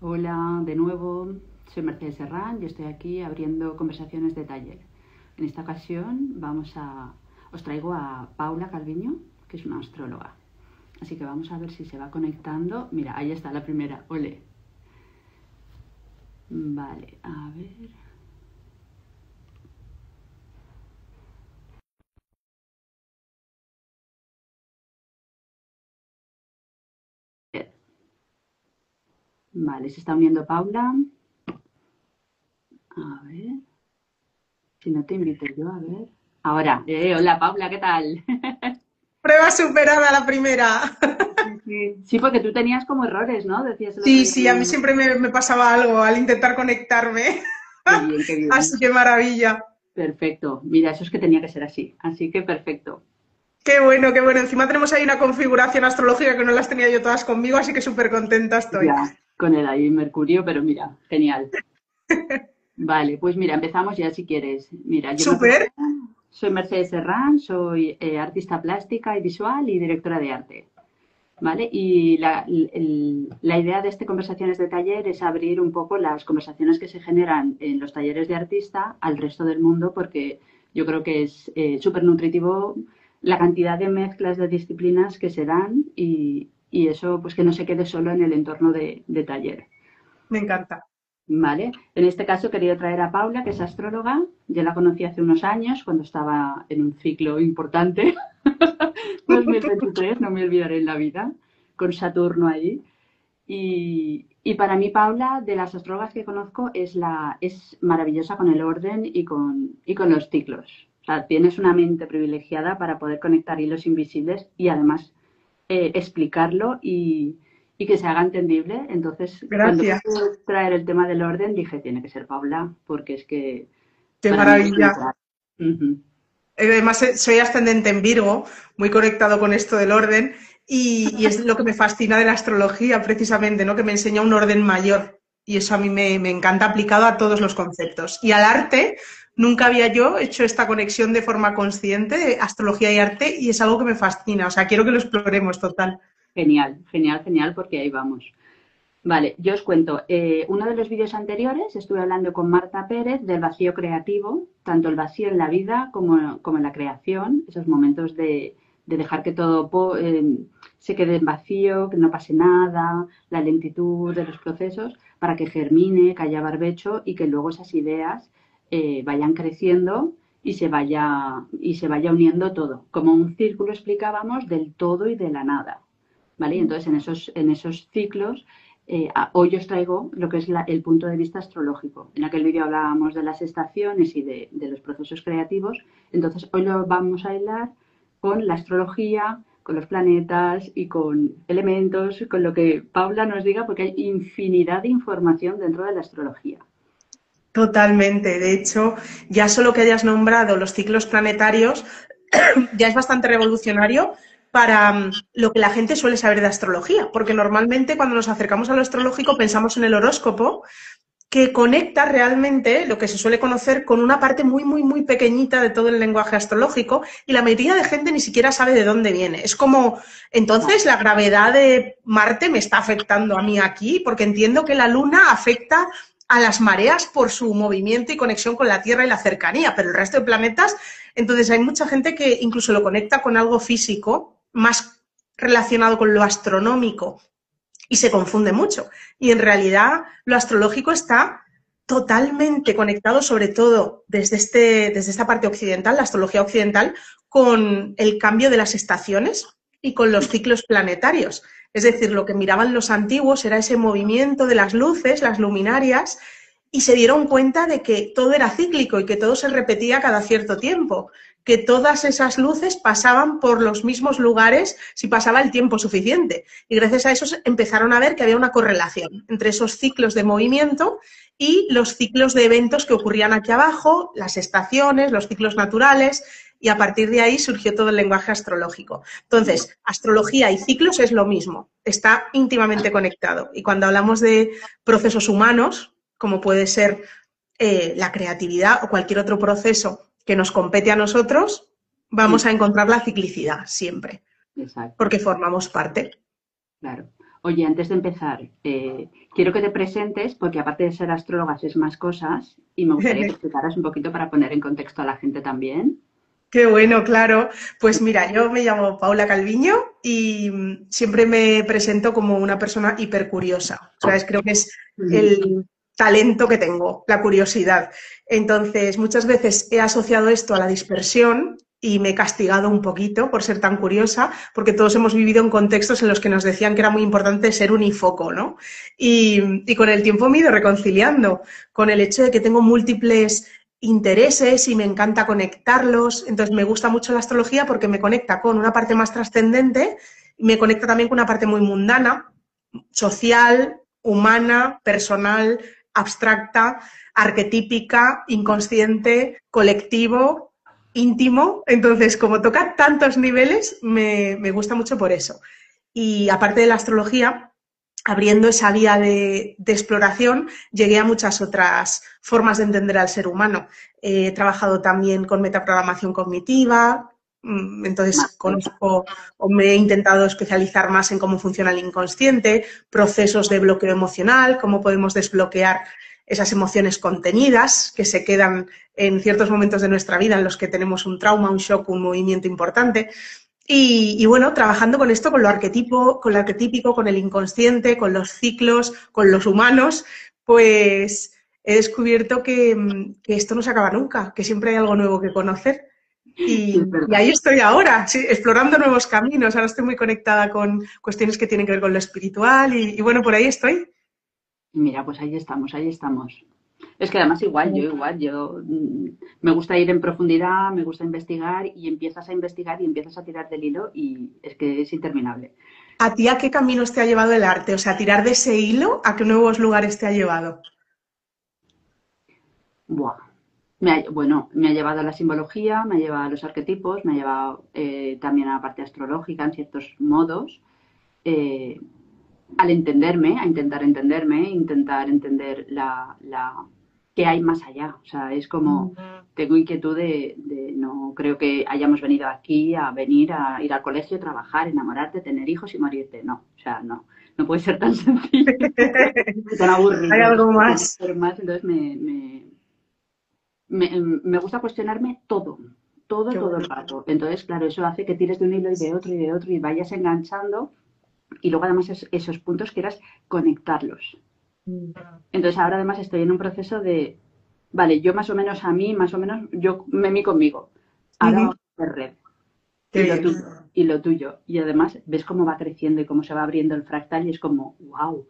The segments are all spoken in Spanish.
Hola, de nuevo, soy Mercedes Serrán y estoy aquí abriendo conversaciones de taller. En esta ocasión os traigo a Paula Calviño, que es una astróloga. Así que vamos a ver si se va conectando. Mira, ahí está la primera, ole. Vale, a ver. Vale, se está uniendo Paula. A ver. Si no te invito yo, a ver. Ahora, hola Paula, ¿qué tal? Prueba superada la primera. Sí, sí. Sí, porque tú tenías como errores, ¿no? Decías el otro Sí, día sí, a mí en... siempre me pasaba algo al intentar conectarme. Qué bien, qué bien. Así que maravilla. Perfecto. Mira, eso es que tenía que ser así. Así que perfecto. Qué bueno, qué bueno. Encima tenemos ahí una configuración astrológica que no las tenía yo todas conmigo, así que súper contenta estoy. Ya, con el ahí Mercurio, pero mira, genial. Vale, pues mira, empezamos ya si quieres. Mira, yo me Súper. presento. Soy Mercedes Serrán, soy artista plástica y visual y directora de arte. ¿Vale? Y la idea de este Conversaciones de Taller es abrir un poco las conversaciones que se generan en los talleres de artista al resto del mundo, porque yo creo que es súper nutritivo la cantidad de mezclas de disciplinas que se dan y eso pues que no se quede solo en el entorno de taller. Me encanta. ¿Vale? En este caso he querido traer a Paula, que es astróloga. Yo la conocí hace unos años cuando estaba en un ciclo importante, 2023, no me olvidaré en la vida, con Saturno allí. Y para mí, Paula, de las astrólogas que conozco, es maravillosa con el orden y con los ciclos. O sea, tienes una mente privilegiada para poder conectar hilos invisibles y además explicarlo y que se haga entendible. Entonces, cuando Gracias. pude traer el tema del orden, dije, tiene que ser Paula, porque es que Qué para mí es maravilla. central. Ujú. Además, soy ascendente en Virgo, muy conectado con esto del orden, y es lo que me fascina de la astrología, precisamente, ¿no? Que me enseña un orden mayor. Y eso a mí me encanta aplicado a todos los conceptos. Y al arte, nunca había yo hecho esta conexión de forma consciente de astrología y arte, y es algo que me fascina. O sea, quiero que lo exploremos total. Genial, genial, genial, porque ahí vamos. Vale, yo os cuento. Uno de los vídeos anteriores estuve hablando con Marta Pérez del vacío creativo, tanto el vacío en la vida como en la creación, esos momentos de dejar que todo se quede en vacío, que no pase nada, la lentitud de los procesos, para que germine, que haya barbecho y que luego esas ideas vayan creciendo y se vaya uniendo todo, como un círculo explicábamos del todo y de la nada. ¿Vale? Y entonces en esos ciclos hoy os traigo lo que es el punto de vista astrológico. En aquel vídeo hablábamos de las estaciones y de los procesos creativos. Entonces hoy lo vamos a hablar con la astrología, con los planetas y con elementos, con lo que Paula nos diga, porque hay infinidad de información dentro de la astrología. Totalmente. De hecho, ya solo que hayas nombrado los ciclos planetarios ya es bastante revolucionario para lo que la gente suele saber de astrología, porque normalmente cuando nos acercamos a lo astrológico pensamos en el horóscopo, que conecta realmente lo que se suele conocer con una parte muy, muy, muy pequeñita de todo el lenguaje astrológico y la mayoría de gente ni siquiera sabe de dónde viene. Es como, entonces la gravedad de Marte me está afectando a mí aquí, porque entiendo que la Luna afecta a las mareas por su movimiento y conexión con la Tierra y la cercanía, pero el resto de planetas, entonces hay mucha gente que incluso lo conecta con algo físico, más relacionado con lo astronómico, y se confunde mucho. Y en realidad lo astrológico está totalmente conectado, sobre todo desde esta parte occidental, la astrología occidental, con el cambio de las estaciones y con los ciclos planetarios. Es decir, lo que miraban los antiguos era ese movimiento de las luces, las luminarias, y se dieron cuenta de que todo era cíclico y que todo se repetía cada cierto tiempo, que todas esas luces pasaban por los mismos lugares si pasaba el tiempo suficiente. Y gracias a eso empezaron a ver que había una correlación entre esos ciclos de movimiento y los ciclos de eventos que ocurrían aquí abajo, las estaciones, los ciclos naturales, y a partir de ahí surgió todo el lenguaje astrológico. Entonces, astrología y ciclos es lo mismo, está íntimamente conectado. Y cuando hablamos de procesos humanos, como puede ser la creatividad o cualquier otro proceso que nos compete a nosotros, Sí, vamos a encontrar la ciclicidad siempre, exacto. porque formamos parte. Claro. Oye, antes de empezar, quiero que te presentes porque aparte de ser astróloga es más cosas y me gustaría que explicaras un poquito para poner en contexto a la gente también. Qué bueno, claro. Pues mira, yo me llamo Paula Calviño y siempre me presento como una persona hipercuriosa. ¿Sabes? Creo que es Ujú. el talento que tengo, la curiosidad. Entonces, muchas veces he asociado esto a la dispersión y me he castigado un poquito por ser tan curiosa, porque todos hemos vivido en contextos en los que nos decían que era muy importante ser unifoco, ¿no? Y con el tiempo me he ido reconciliando con el hecho de que tengo múltiples intereses y me encanta conectarlos. Entonces me gusta mucho la astrología porque me conecta con una parte más trascendente y me conecta también con una parte muy mundana, social, humana, personal, abstracta, arquetípica, inconsciente, colectivo, íntimo. Entonces, como toca tantos niveles, me gusta mucho por eso. Y aparte de la astrología, abriendo esa vía de exploración, llegué a muchas otras formas de entender al ser humano. He trabajado también con metaprogramación cognitiva, entonces Vale. conozco o me he intentado especializar más en cómo funciona el inconsciente, procesos de bloqueo emocional, cómo podemos desbloquear esas emociones contenidas que se quedan en ciertos momentos de nuestra vida en los que tenemos un trauma, un shock, un movimiento importante. Y bueno, trabajando con esto, con lo arquetipo, con lo arquetípico, con el inconsciente, con los ciclos, con los humanos, pues he descubierto que esto no se acaba nunca, que siempre hay algo nuevo que conocer. Sí, es Y verdad. ahí estoy ahora, sí, explorando nuevos caminos. Ahora estoy muy conectada con cuestiones que tienen que ver con lo espiritual y bueno, por ahí estoy. Mira, pues ahí estamos, ahí estamos. Es que además igual, me gusta ir en profundidad, me gusta investigar y empiezas a investigar y empiezas a tirar del hilo y es que es interminable. ¿A ti a qué caminos te ha llevado el arte? O sea, tirar de ese hilo, ¿a qué nuevos lugares te ha llevado? Buah. Bueno, me ha llevado a la simbología, me ha llevado a los arquetipos, me ha llevado también a la parte astrológica en ciertos modos, eh, al entenderme, a intentar entender qué hay más allá. O sea, es como, tengo inquietud no creo que hayamos venido aquí a venir a ir al colegio, trabajar, enamorarte, tener hijos y morirte. No, o sea, no, no puede ser tan sencillo, tan ¿Hay aburrido, algo tiene que más? ser más, entonces me gusta cuestionarme todo, todo, Qué todo el bueno. rato. Entonces, claro, eso hace que tires de un hilo y de otro y vayas enganchando y luego además esos puntos quieras conectarlos. Entonces ahora además estoy en un proceso de, vale, yo más o menos a mí, más o menos, yo me conmigo. Ahora Ujú. vamos a hacer red. Qué Y lo bien. tuyo, y lo tuyo. Y además ves cómo va creciendo y cómo se va abriendo el fractal y es como, wow.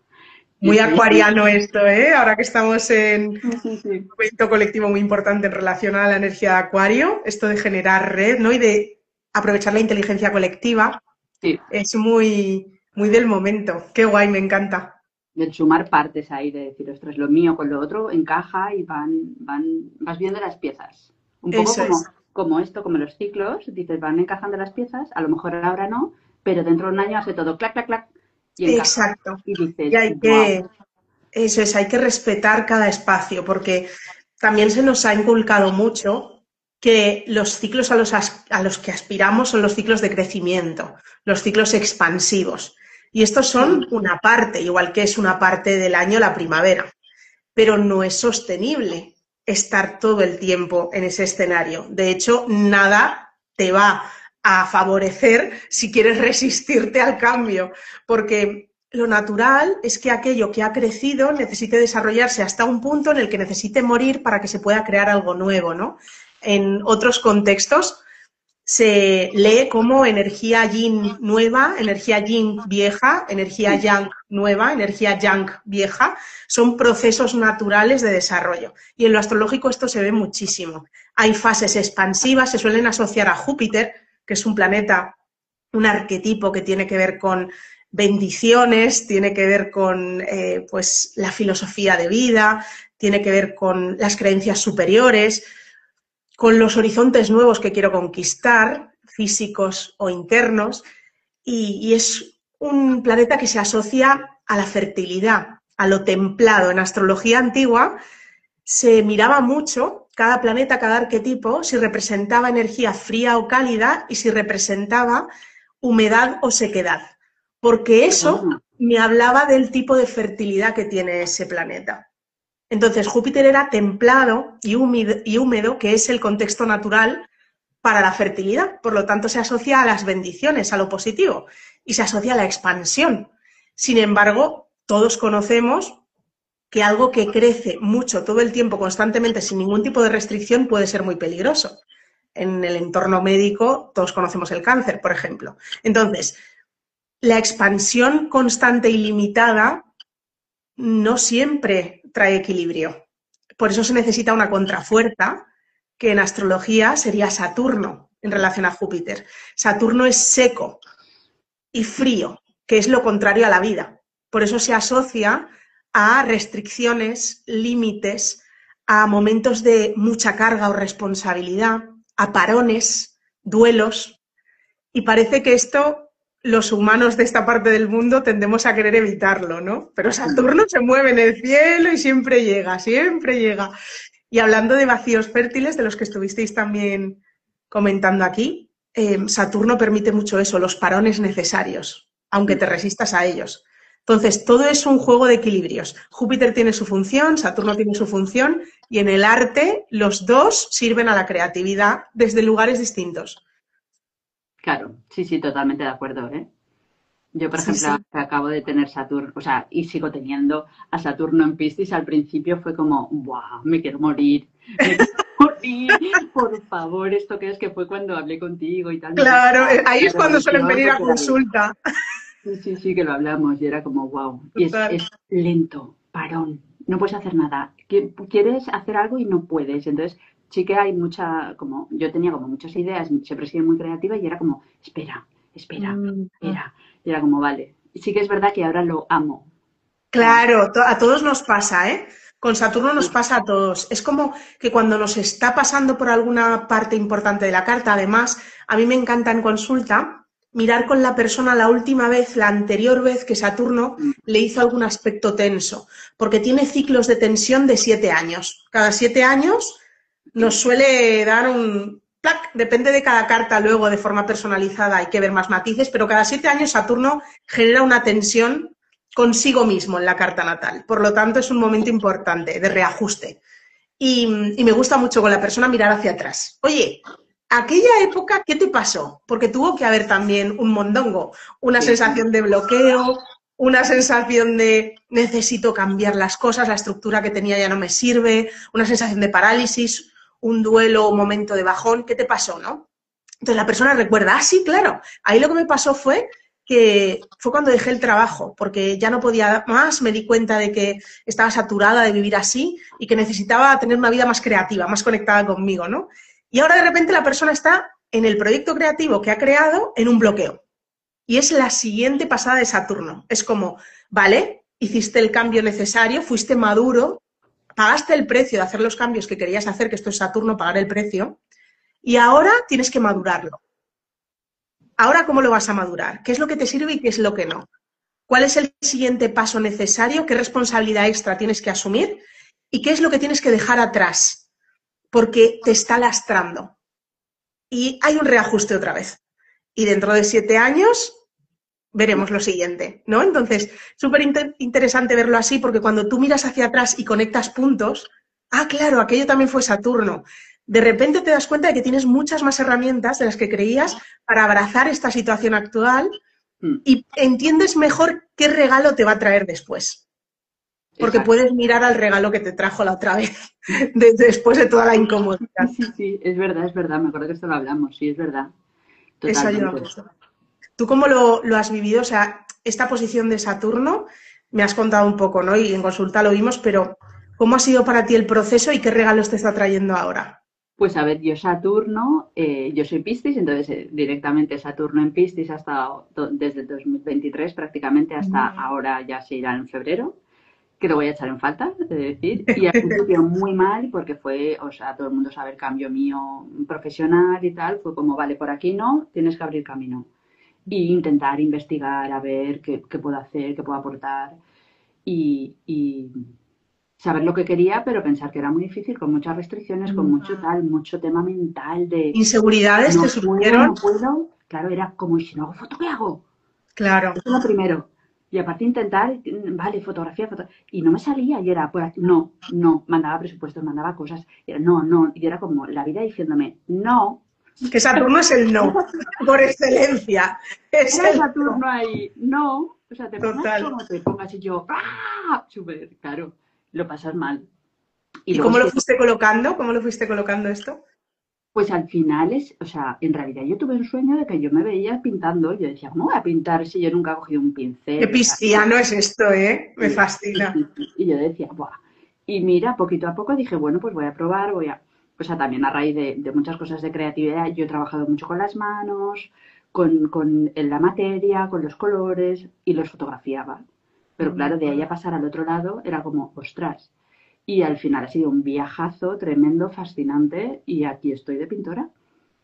Y Muy estoy aquí. acuariano esto, ¿eh? Ahora que estamos en un Sí, sí, sí. momento colectivo muy importante en relación a la energía de Acuario, esto de generar red, ¿no? Y de aprovechar la inteligencia colectiva, Sí. es muy, muy del momento. Qué guay, me encanta. Del sumar partes ahí, de decir, ostras, lo mío con lo otro encaja y vas viendo las piezas. Un poco Eso es. como esto, como los ciclos, dices, van encajando las piezas, a lo mejor ahora no, pero dentro de un año hace todo clac, clac, clac y encaja. Exacto. Y Y dices, hay wow. que, eso es, hay que respetar cada espacio, porque también se nos ha inculcado mucho que los ciclos a los que aspiramos son los ciclos de crecimiento, los ciclos expansivos. Y estos son una parte, igual que es una parte del año la primavera, pero no es sostenible estar todo el tiempo en ese escenario. De hecho, nada te va a favorecer si quieres resistirte al cambio, porque lo natural es que aquello que ha crecido necesite desarrollarse hasta un punto en el que necesite morir para que se pueda crear algo nuevo, ¿no? En otros contextos se lee como energía yin nueva, energía yin vieja, energía Sí. yang nueva, energía yang vieja. Son procesos naturales de desarrollo. Y en lo astrológico esto se ve muchísimo. Hay fases expansivas, se suelen asociar a Júpiter, que es un planeta, un arquetipo que tiene que ver con bendiciones, tiene que ver con pues, la filosofía de vida, tiene que ver con las creencias superiores, con los horizontes nuevos que quiero conquistar, físicos o internos, y es un planeta que se asocia a la fertilidad, a lo templado. En astrología antigua se miraba mucho cada planeta, cada arquetipo, si representaba energía fría o cálida y si representaba humedad o sequedad. porque Qué eso bueno. me hablaba del tipo de fertilidad que tiene ese planeta. Entonces, Júpiter era templado y húmedo, que es el contexto natural para la fertilidad. Por lo tanto, se asocia a las bendiciones, a lo positivo, y se asocia a la expansión. Sin embargo, todos conocemos que algo que crece mucho todo el tiempo, constantemente, sin ningún tipo de restricción, puede ser muy peligroso. En el entorno médico, todos conocemos el cáncer, por ejemplo. Entonces, la expansión constante y limitada no siempre trae equilibrio. Por eso se necesita una contrafuerza, que en astrología sería Saturno en relación a Júpiter. Saturno es seco y frío, que es lo contrario a la vida. Por eso se asocia a restricciones, límites, a momentos de mucha carga o responsabilidad, a parones, duelos. Y parece que esto los humanos de esta parte del mundo tendemos a querer evitarlo, ¿no? Pero Saturno se mueve en el cielo y siempre llega, siempre llega. Y hablando de vacíos fértiles, de los que estuvisteis también comentando aquí, Saturno permite mucho eso, los parones necesarios, aunque te resistas a ellos. Entonces, todo es un juego de equilibrios. Júpiter tiene su función, Saturno tiene su función, y en el arte los dos sirven a la creatividad desde lugares distintos. Claro, sí, sí, totalmente de acuerdo, ¿eh? Yo, por Sí, ejemplo, sí. acabo de tener Saturno, o sea, y sigo teniendo a Saturno en Piscis. Al principio fue como, ¡buah! Me quiero morir, me quiero morir, por favor, ¿esto qué es? Que fue cuando hablé contigo y tal, me pareció Claro, ahí una es cuando suelen revolución venir a porque era de, consulta. sí, sí, sí, que lo hablamos y era como, wow, y Total. es lento, parón, no puedes hacer nada, quieres hacer algo y no puedes. Entonces, sí que hay mucha, como, yo tenía como muchas ideas, siempre he sido muy creativa y era como, espera, espera, Mm. espera, y era como, vale. Sí que es verdad que ahora lo amo. O sea, Claro, a todos nos pasa, ¿eh? Con Saturno nos sí, pasa a todos. Es como que cuando nos está pasando por alguna parte importante de la carta, además, a mí me encanta en consulta mirar con la persona la última vez, la anterior vez que Saturno mm, le hizo algún aspecto tenso, porque tiene ciclos de tensión de 7 años. Cada 7 años nos suele dar un... ¡plac! Depende de cada carta luego de forma personalizada, hay que ver más matices, pero cada 7 años Saturno genera una tensión consigo mismo en la carta natal. Por lo tanto, es un momento importante de reajuste. Y me gusta mucho con la persona mirar hacia atrás. Oye, aquella época, ¿qué te pasó? Porque tuvo que haber también un mondongo, una sí, sensación de bloqueo, una sensación de necesito cambiar las cosas, la estructura que tenía ya no me sirve, una sensación de parálisis, un duelo, un momento de bajón. ¿Qué te pasó, no? Entonces la persona recuerda, ah, sí, claro, ahí lo que me pasó fue que fue cuando dejé el trabajo, porque ya no podía más, me di cuenta de que estaba saturada de vivir así y que necesitaba tener una vida más creativa, más conectada conmigo, ¿no? Y ahora de repente la persona está en el proyecto creativo que ha creado en un bloqueo. Y es la siguiente pasada de Saturno. Es como, vale, hiciste el cambio necesario, fuiste maduro, pagaste el precio de hacer los cambios que querías hacer, que esto es Saturno, pagar el precio, y ahora tienes que madurarlo. Ahora, ¿cómo lo vas a madurar? ¿Qué es lo que te sirve y qué es lo que no? ¿Cuál es el siguiente paso necesario? ¿Qué responsabilidad extra tienes que asumir? ¿Y qué es lo que tienes que dejar atrás? Porque te está lastrando. Y hay un reajuste otra vez. Y dentro de 7 años veremos lo siguiente, ¿no? Entonces, súper interesante verlo así, porque cuando tú miras hacia atrás y conectas puntos, ah, claro, aquello también fue Saturno. De repente te das cuenta de que tienes muchas más herramientas de las que creías para abrazar esta situación actual mm, y entiendes mejor qué regalo te va a traer después. Porque exacto. puedes mirar al regalo que te trajo la otra vez, después de toda la Sí, incomodidad. sí, sí, es verdad, me acuerdo que esto lo hablamos, sí, es verdad, Eso ayuda totalmente. mucho. ¿Tú cómo lo has vivido? O sea, esta posición de Saturno, me has contado un poco, ¿no? Y en consulta lo vimos, pero ¿cómo ha sido para ti el proceso y qué regalos te está trayendo ahora? Pues a ver, yo Saturno, yo soy Piscis, entonces directamente Saturno en Piscis hasta desde 2023 prácticamente hasta ahora ya se irá en febrero, que lo voy a echar en falta, de decir, y al principio muy mal porque fue, o sea, todo el mundo sabe el cambio mío profesional y tal, fue como, vale, por aquí no, tienes que abrir camino y intentar investigar, a ver qué puedo hacer, qué puedo aportar y saber lo que quería, pero pensar que era muy difícil, con muchas restricciones, con mucho tal, mucho tema mental de ¿Inseguridades te no puedo, surgieron? no puedo. Claro, era como, ¿y si no hago foto, qué hago? Claro. Eso es lo primero. Y aparte intentar, vale, fotografía, y no me salía y era por aquí, no, no, mandaba presupuestos, mandaba cosas, y era no, no, y era como la vida diciéndome, no, Que Saturno es el no, por excelencia. Es era el no. Saturno ahí, no, o sea, te pongas Total. como te pongas y yo, ¡ah! Súper, claro, lo pasas mal. Y ¿Y luego cómo es lo que fuiste colocando? ¿Cómo lo fuiste colocando esto? pues al final es, o sea, en realidad yo tuve un sueño de que yo me veía pintando. Yo decía, ¿cómo voy a pintar si yo nunca he cogido un Qué pincel? O sea, pisciano es esto, ¿eh? Me sí, fascina. y yo decía, ¡buah! Y mira, poquito a poco dije, bueno, pues voy a probar, voy a. O sea, también a raíz de muchas cosas de creatividad, yo he trabajado mucho con las manos, en la materia, con los colores y los fotografiaba. Pero claro, de ahí a pasar al otro lado era como, ostras. Y al final ha sido un viajazo tremendo, fascinante, y aquí estoy de pintora.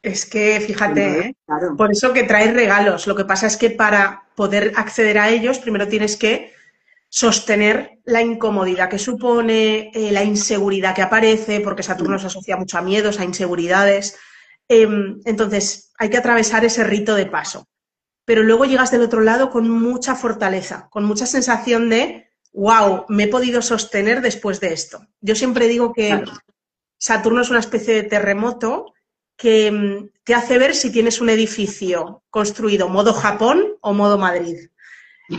Es que, fíjate, Entonces, ¿eh? claro, Por eso que traes regalos. Lo que pasa es que para poder acceder a ellos, primero tienes que sostener la incomodidad que supone, la inseguridad que aparece, porque Saturno mm, se asocia mucho a miedos, a inseguridades. Entonces, hay que atravesar ese rito de paso. Pero luego llegas del otro lado con mucha fortaleza, con mucha sensación de, wow, me he podido sostener después de esto. Yo siempre digo que claro, Saturno es una especie de terremoto que te hace ver si tienes un edificio construido modo Japón o modo Madrid.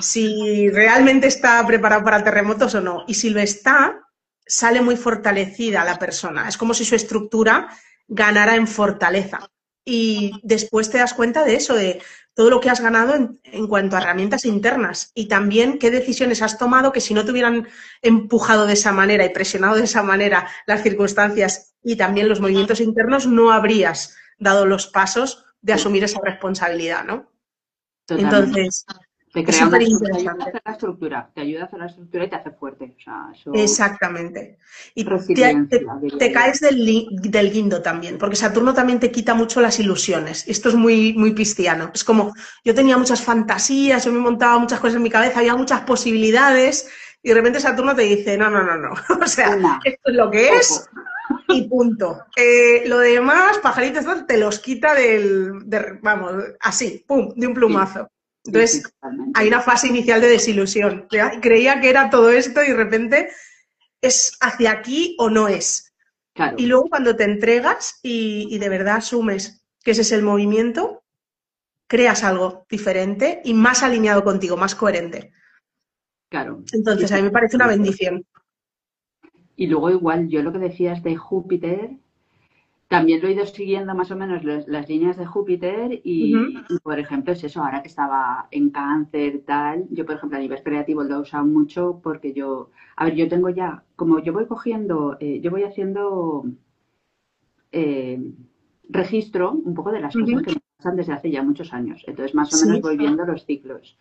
Si realmente está preparado para terremotos o no. Y si lo está, sale muy fortalecida la persona. Es como si su estructura ganara en fortaleza. Y después te das cuenta de eso, de todo lo que has ganado en cuanto a herramientas internas y también qué decisiones has tomado que si no te hubieran empujado de esa manera y presionado de esa manera las circunstancias y también los movimientos internos, no habrías dado los pasos de sí, asumir esa responsabilidad, ¿no? totalmente. Entonces, Te es crea una súper estructura, te ayuda a interesante. hacer la estructura, te ayuda a hacer la estructura y te hace fuerte. O sea, eso, Exactamente. Y resiliencia, diría te yo. caes del guindo también, porque Saturno también te quita mucho las ilusiones. Esto es muy, muy pisciano. Es como, yo tenía muchas fantasías, yo me montaba muchas cosas en mi cabeza, había muchas posibilidades, y de repente Saturno te dice, no, no, no, no. O sea, Una, esto es lo que poco. es y punto. Lo demás, pajaritos, te los quita vamos, así, pum, de un Sí, plumazo. sí, sí, Entonces, hay totalmente. una fase inicial de desilusión. Creía que era todo esto y de repente es hacia aquí o no es. Y Claro, luego cuando te entregas y de verdad asumes que ese es el movimiento, creas algo diferente y más alineado contigo, más coherente. claro. Sí, Entonces, a sí, mí me parece una totalmente. bendición. Y luego igual, yo lo que decías de Júpiter, también lo he ido siguiendo más o menos las líneas de Júpiter Ujú, y, por ejemplo, es eso, ahora que estaba en cáncer, tal, yo, por ejemplo, a nivel creativo lo he usado mucho porque yo, a ver, yo tengo ya, como yo voy cogiendo, yo voy haciendo eh, registro un poco de las cosas ujú. que me pasan desde hace ya muchos años, entonces más o menos Sí. voy viendo los ciclos.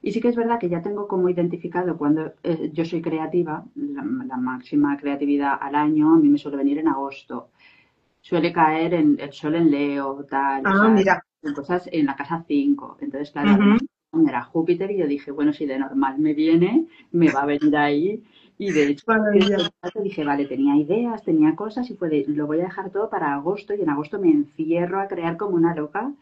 Y sí que es verdad que ya tengo como identificado cuando yo soy creativa, la máxima creatividad al año a mí me suele venir en agosto, suele caer en el sol en Leo, tal, o Ah, sea, mira. en cosas en la casa 5. Entonces, claro, Ujú. además era Júpiter y yo dije, bueno, si de normal me viene, me va a venir ahí. Y de hecho, Maravilla. dije, vale, tenía ideas, tenía cosas y fue de, lo voy a dejar todo para agosto y en agosto me encierro a crear como una loca.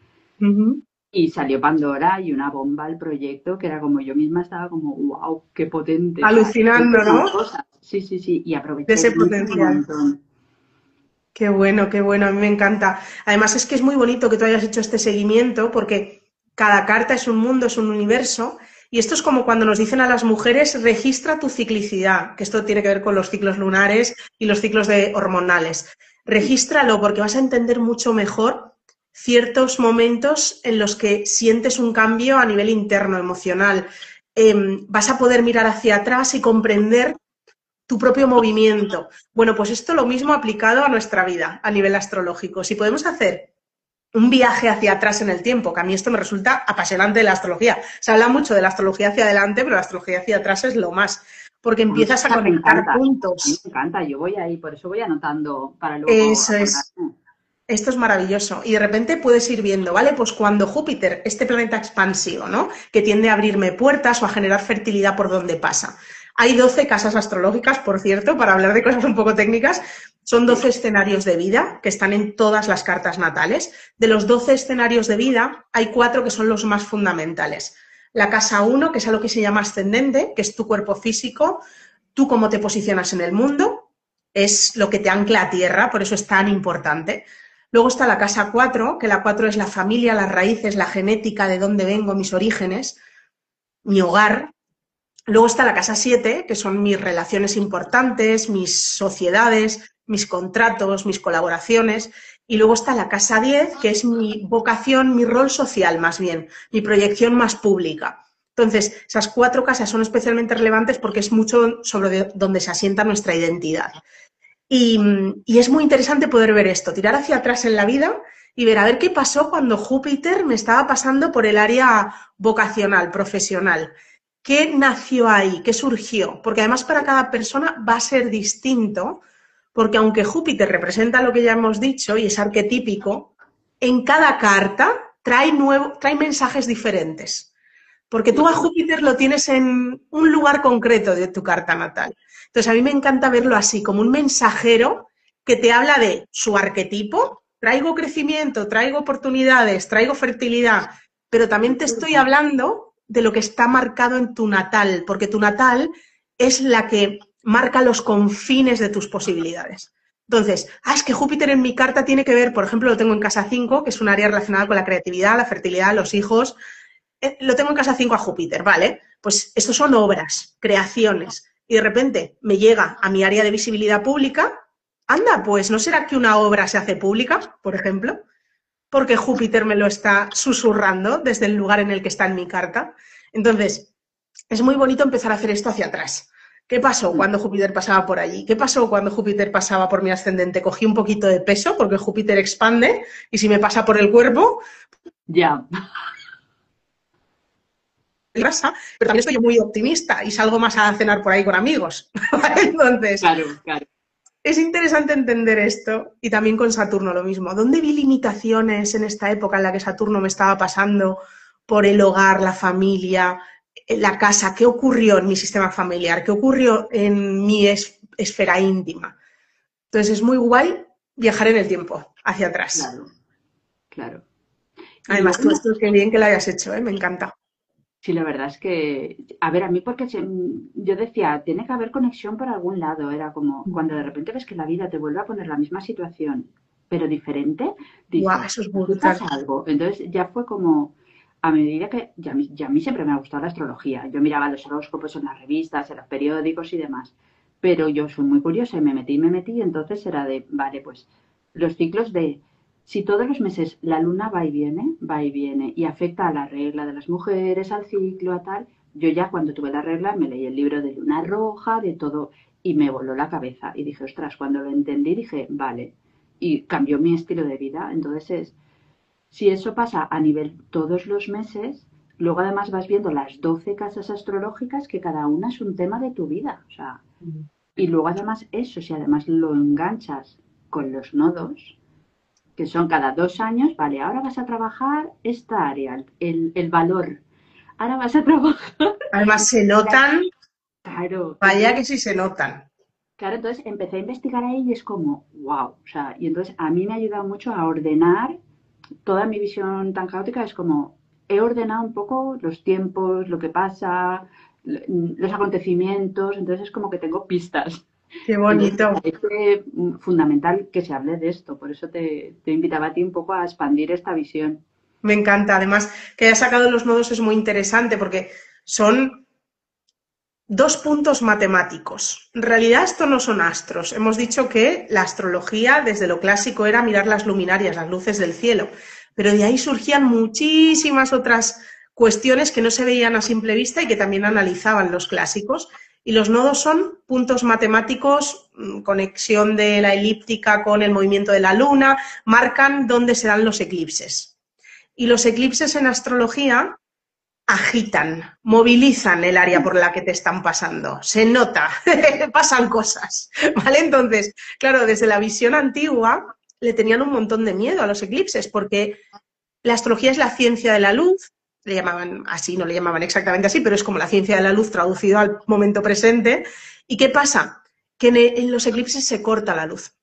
Ujú. Y salió Pandora y una bomba al proyecto que era como yo misma estaba como, wow, qué potente, o sea, Alucinando, son ¿no? cosas. Sí, sí, sí, y De aproveché ese un potencial. montón. Qué bueno, a mí me encanta. Además es que es muy bonito que tú hayas hecho este seguimiento porque cada carta es un mundo, es un universo y esto es como cuando nos dicen a las mujeres registra tu ciclicidad, que esto tiene que ver con los ciclos lunares y los ciclos hormonales. Regístralo porque vas a entender mucho mejor ciertos momentos en los que sientes un cambio a nivel interno, emocional. Vas a poder mirar hacia atrás y comprender tu propio movimiento. Bueno, pues esto lo mismo aplicado a nuestra vida a nivel astrológico. Si podemos hacer un viaje hacia atrás en el tiempo, que a mí esto me resulta apasionante de la astrología. Se habla mucho de la astrología hacia adelante, pero la astrología hacia atrás es lo más, porque A mí empiezas a esa me conectar encanta, a mí puntos. me encanta, yo voy ahí, por eso voy anotando para luego Eso es. acordarme. Esto es maravilloso. Y de repente puedes ir viendo, ¿vale? Pues cuando Júpiter, este planeta expansivo, ¿no? Que tiende a abrirme puertas o a generar fertilidad por donde pasa. Hay 12 casas astrológicas, por cierto, para hablar de cosas un poco técnicas. Son Sí, 12 escenarios de vida que están en todas las cartas natales. De los 12 escenarios de vida, hay 4 que son los más fundamentales. La casa 1, que es algo que se llama ascendente, que es tu cuerpo físico, tú cómo te posicionas en el mundo, es lo que te ancla a tierra, por eso es tan importante. Luego está la casa 4, que la 4 es la familia, las raíces, la genética, de dónde vengo, mis orígenes, mi hogar. Luego está la casa 7, que son mis relaciones importantes, mis sociedades, mis contratos, mis colaboraciones. Y luego está la casa 10, que es mi vocación, mi rol social más bien, mi proyección más pública. Entonces, esas 4 casas son especialmente relevantes porque es mucho sobre donde se asienta nuestra identidad. Y es muy interesante poder ver esto, tirar hacia atrás en la vida y ver a ver qué pasó cuando Júpiter me estaba pasando por el área vocacional, profesional. ¿Qué nació ahí? ¿Qué surgió? Porque además para cada persona va a ser distinto, porque aunque Júpiter representa lo que ya hemos dicho y es arquetípico, en cada carta trae mensajes diferentes. Porque tú a Júpiter lo tienes en un lugar concreto de tu carta natal. Entonces, a mí me encanta verlo así, como un mensajero que te habla de su arquetipo. Traigo crecimiento, traigo oportunidades, traigo fertilidad, pero también te estoy hablando de lo que está marcado en tu natal, porque tu natal es la que marca los confines de tus posibilidades. Entonces, es que Júpiter en mi carta tiene que ver, por ejemplo, lo tengo en casa 5, que es un área relacionada con la creatividad, la fertilidad, los hijos. Lo tengo en casa 5 a Júpiter, ¿vale? Pues estos son obras, creaciones, y de repente me llega a mi área de visibilidad pública, anda, pues ¿no será que una obra se hace pública, por ejemplo? Porque Júpiter me lo está susurrando desde el lugar en el que está en mi carta. Entonces, es muy bonito empezar a hacer esto hacia atrás. ¿Qué pasó cuando Júpiter pasaba por allí? ¿Qué pasó cuando Júpiter pasaba por mi ascendente? Cogí un poquito de peso porque Júpiter expande y si me pasa por el cuerpo... Ya. Grasa, pero también estoy muy optimista y salgo más a cenar por ahí con amigos. Entonces, Claro, claro. es interesante entender esto y también con Saturno lo mismo. ¿Dónde vi limitaciones en esta época en la que Saturno me estaba pasando por el hogar, la familia, la casa? ¿Qué ocurrió en mi sistema familiar? ¿Qué ocurrió en mi esfera íntima? Entonces es muy guay viajar en el tiempo, hacia atrás. Claro, claro. Además, tú esto qué bien que lo hayas hecho, ¿eh? Me encanta. Sí, la verdad es que, a ver, a mí porque yo decía, tiene que haber conexión por algún lado. Era como cuando de repente ves que la vida te vuelve a poner la misma situación, pero diferente, Guau, dices, eso es aquí brutal. pasa algo. Entonces ya fue como, a medida que, ya a mí siempre me ha gustado la astrología. Yo miraba los horóscopos en las revistas, en los periódicos y demás. Pero yo soy muy curiosa y me metí, y entonces era de, vale, pues los ciclos de si todos los meses la luna va y viene, y afecta a la regla de las mujeres, al ciclo, a tal, yo ya cuando tuve la regla me leí el libro de Luna Roja, de todo, y me voló la cabeza. Y dije, ostras, cuando lo entendí dije, vale, y cambió mi estilo de vida. Entonces si eso pasa a nivel todos los meses, luego además vas viendo las 12 casas astrológicas que cada una es un tema de tu vida. O sea, y luego además eso, si además lo enganchas con los nodos, que son cada 2 años, vale, ahora vas a trabajar esta área, el valor. Ahora vas a trabajar. Además, se notan, Claro, vaya entonces, que sí se notan. claro, entonces empecé a investigar ahí y es como, wow, o sea, y entonces a mí me ha ayudado mucho a ordenar toda mi visión tan caótica, es como, he ordenado un poco los tiempos, lo que pasa, los acontecimientos, entonces es como que tengo pistas. Qué Entonces me bonito. parece fundamental que se hable de esto, por eso te invitaba a ti un poco a expandir esta visión. Me encanta. Además, que hayas sacado los nodos es muy interesante porque son dos puntos matemáticos. En realidad esto no son astros. Hemos dicho que la astrología desde lo clásico era mirar las luminarias, las luces del cielo, pero de ahí surgían muchísimas otras cuestiones que no se veían a simple vista y que también analizaban los clásicos. Y los nodos son puntos matemáticos, conexión de la elíptica con el movimiento de la luna, marcan dónde se dan los eclipses. Y los eclipses en astrología agitan, movilizan el área por la que te están pasando. Se nota, pasan cosas, ¿vale? Entonces, claro, desde la visión antigua le tenían un montón de miedo a los eclipses porque la astrología es la ciencia de la luz, le llamaban así, no le llamaban exactamente así, pero es como la ciencia de la luz traducido al momento presente. ¿Y qué pasa? Que en los eclipses se corta la luz.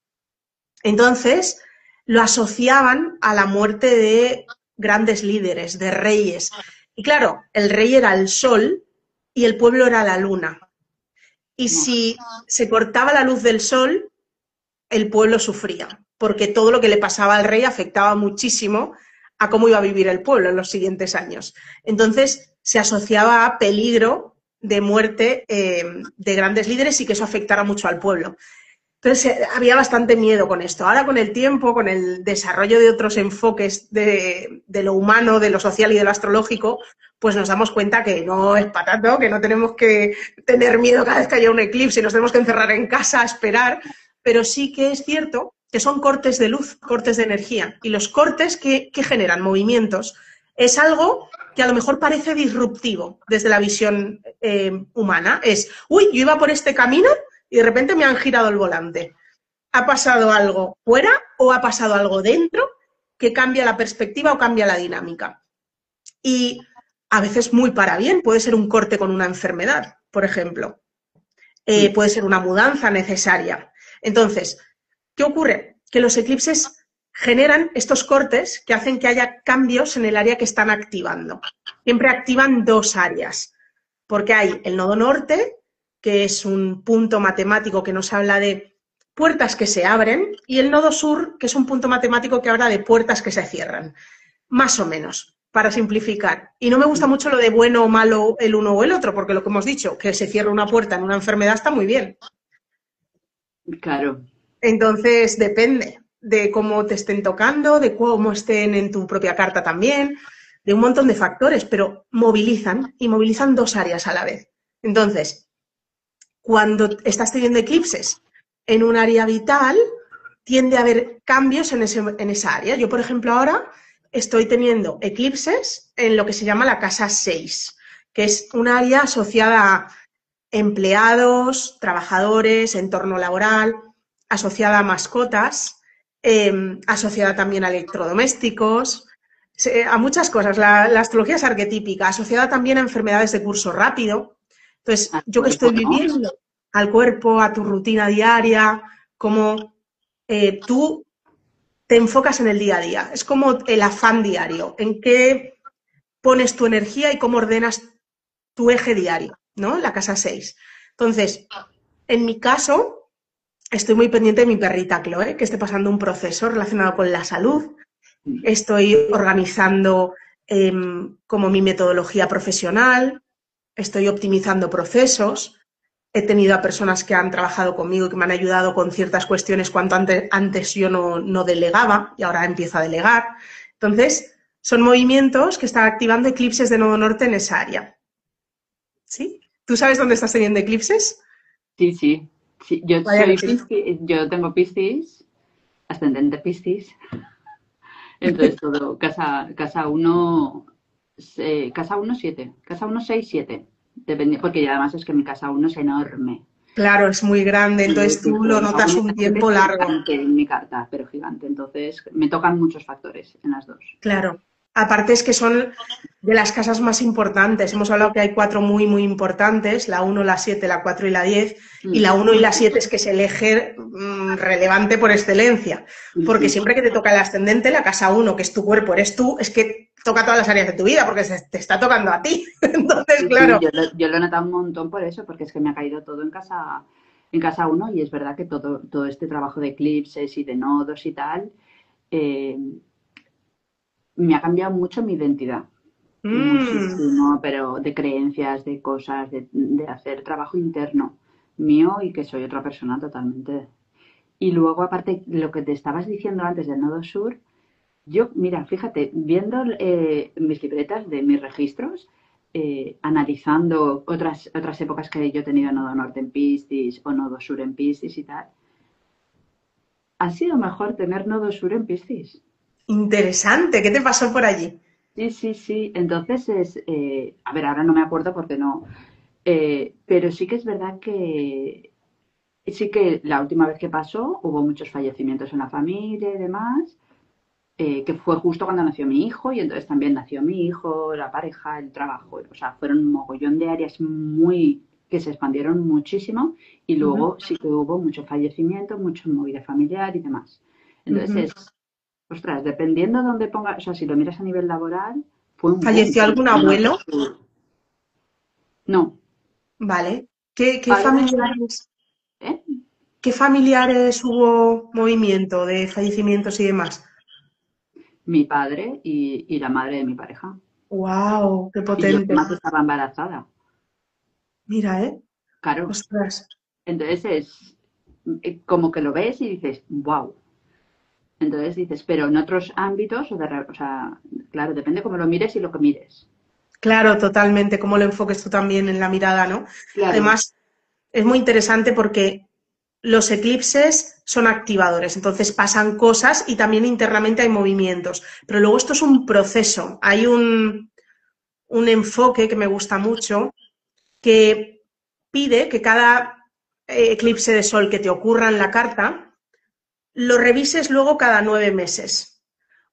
Entonces, lo asociaban a la muerte de grandes líderes, de reyes. Y claro, el rey era el sol y el pueblo era la luna. Y No, si se cortaba la luz del sol, el pueblo sufría, porque todo lo que le pasaba al rey afectaba muchísimo a cómo iba a vivir el pueblo en los siguientes años. Entonces se asociaba a peligro de muerte de grandes líderes y que eso afectara mucho al pueblo. Entonces había bastante miedo con esto. Ahora con el tiempo, con el desarrollo de otros enfoques de lo humano, de lo social y de lo astrológico, pues nos damos cuenta que no es para tanto, que no tenemos que tener miedo cada vez que haya un eclipse y nos tenemos que encerrar en casa a esperar, pero sí que es cierto que son cortes de luz, cortes de energía. Y los cortes que generan movimientos es algo que a lo mejor parece disruptivo desde la visión humana. Es, uy, yo iba por este camino y de repente me han girado el volante. ¿Ha pasado algo fuera o ha pasado algo dentro que cambia la perspectiva o cambia la dinámica? Y a veces muy para bien, puede ser un corte con una enfermedad, por ejemplo. Puede ser una mudanza necesaria. Entonces, ¿qué ocurre? Que los eclipses generan estos cortes que hacen que haya cambios en el área que están activando. Siempre activan dos áreas, porque hay el nodo norte, que es un punto matemático que nos habla de puertas que se abren, y el nodo sur, que es un punto matemático que habla de puertas que se cierran. Más o menos, para simplificar. Y no me gusta mucho lo de bueno o malo el uno o el otro, porque lo que hemos dicho, que se cierra una puerta en una enfermedad está muy bien. claro, Entonces, depende de cómo te estén tocando, de cómo estén en tu propia carta también, de un montón de factores, pero movilizan y movilizan dos áreas a la vez. Entonces, cuando estás teniendo eclipses en un área vital, tiende a haber cambios en esa área. Yo, por ejemplo, ahora estoy teniendo eclipses en lo que se llama la casa 6, que es un área asociada a empleados, trabajadores, entorno laboral, asociada a mascotas, asociada también a electrodomésticos, a muchas cosas. La astrología es arquetípica, asociada también a enfermedades de curso rápido. Entonces, al yo que cuerpo, estoy ¿no? viviendo al cuerpo, a tu rutina diaria, cómo tú te enfocas en el día a día. Es como el afán diario, en qué pones tu energía y cómo ordenas tu eje diario, ¿no? La casa 6. Entonces, en mi caso, estoy muy pendiente de mi perrita Chloe, que esté pasando un proceso relacionado con la salud. Estoy organizando como mi metodología profesional, estoy optimizando procesos. He tenido a personas que han trabajado conmigo y que me han ayudado con ciertas cuestiones cuando antes yo no delegaba y ahora empiezo a delegar. Entonces, son movimientos que están activando eclipses de nodo norte en esa área. ¿Sí? ¿Tú sabes dónde estás teniendo eclipses? Sí, sí, sí. Yo Vaya que soy sí. Piscis, yo tengo Piscis, ascendente Piscis, entonces todo, casa uno casa uno 7, casa uno 6 7, depende, porque ya además es que mi casa uno es enorme. Claro, es muy grande, entonces Sí, tú sí, lo casa notas 1 un y 7 tiempo es largo. gigante en mi carta, pero gigante, entonces me tocan muchos factores en las dos. Claro. Aparte es que son de las casas más importantes. Hemos hablado que hay cuatro muy, muy importantes, la uno, la 7, la 4 y la 10. Y Mm, la uno y la 7 es que es el eje relevante por excelencia. sí, Porque sí. siempre que te toca el ascendente, la casa uno, que es tu cuerpo, eres tú, es que toca todas las áreas de tu vida, porque te está tocando a ti. Entonces, Sí, sí, claro, yo lo he notado un montón por eso, porque es que me ha caído todo en casa uno y es verdad que todo este trabajo de eclipses y de nodos y tal, eh, me ha cambiado mucho mi identidad. mm, Muchísimo, pero de creencias, de cosas, de hacer trabajo interno mío y que soy otra persona totalmente. Y luego, aparte, lo que te estabas diciendo antes del nodo sur, yo, mira, fíjate, viendo mis libretas de mis registros, analizando otras épocas que yo he tenido nodo norte en Piscis o nodo sur en Piscis y tal, ha sido mejor tener nodo sur en Piscis. interesante. ¿Qué te pasó por allí? Sí, sí, sí. Entonces a ver, ahora no me acuerdo porque no, pero sí que es verdad que sí que la última vez que pasó hubo muchos fallecimientos en la familia y demás, que fue justo cuando nació mi hijo y entonces también nació mi hijo, la pareja, el trabajo, o sea, fueron un mogollón de áreas muy que se expandieron muchísimo y Ujú, luego sí que hubo mucho fallecimiento, mucho movida familiar y demás. Entonces ujú. ostras, dependiendo de dónde pongas, o sea, si lo miras a nivel laboral, Fue un boom. ¿Falleció algún abuelo? No. Vale. ¿Qué Ahora, familiares, ¿eh? qué familiares hubo movimiento de fallecimientos y demás? Mi padre y la madre de mi pareja. ¡Wow! ¡Qué Y yo potente! más estaba embarazada. Mira, ¿eh? Claro. Ostras. Entonces es como que lo ves y dices, wow. Entonces dices, pero en otros ámbitos, o sea, claro, depende cómo lo mires y lo que mires. Claro, totalmente. Cómo lo enfoques tú también en la mirada, ¿no? Claro, Además, es muy interesante porque los eclipses son activadores, entonces pasan cosas y también internamente hay movimientos. Pero luego esto es un proceso. Hay un enfoque que me gusta mucho que pide que cada eclipse de sol que te ocurra en la carta lo revises luego cada 9 meses.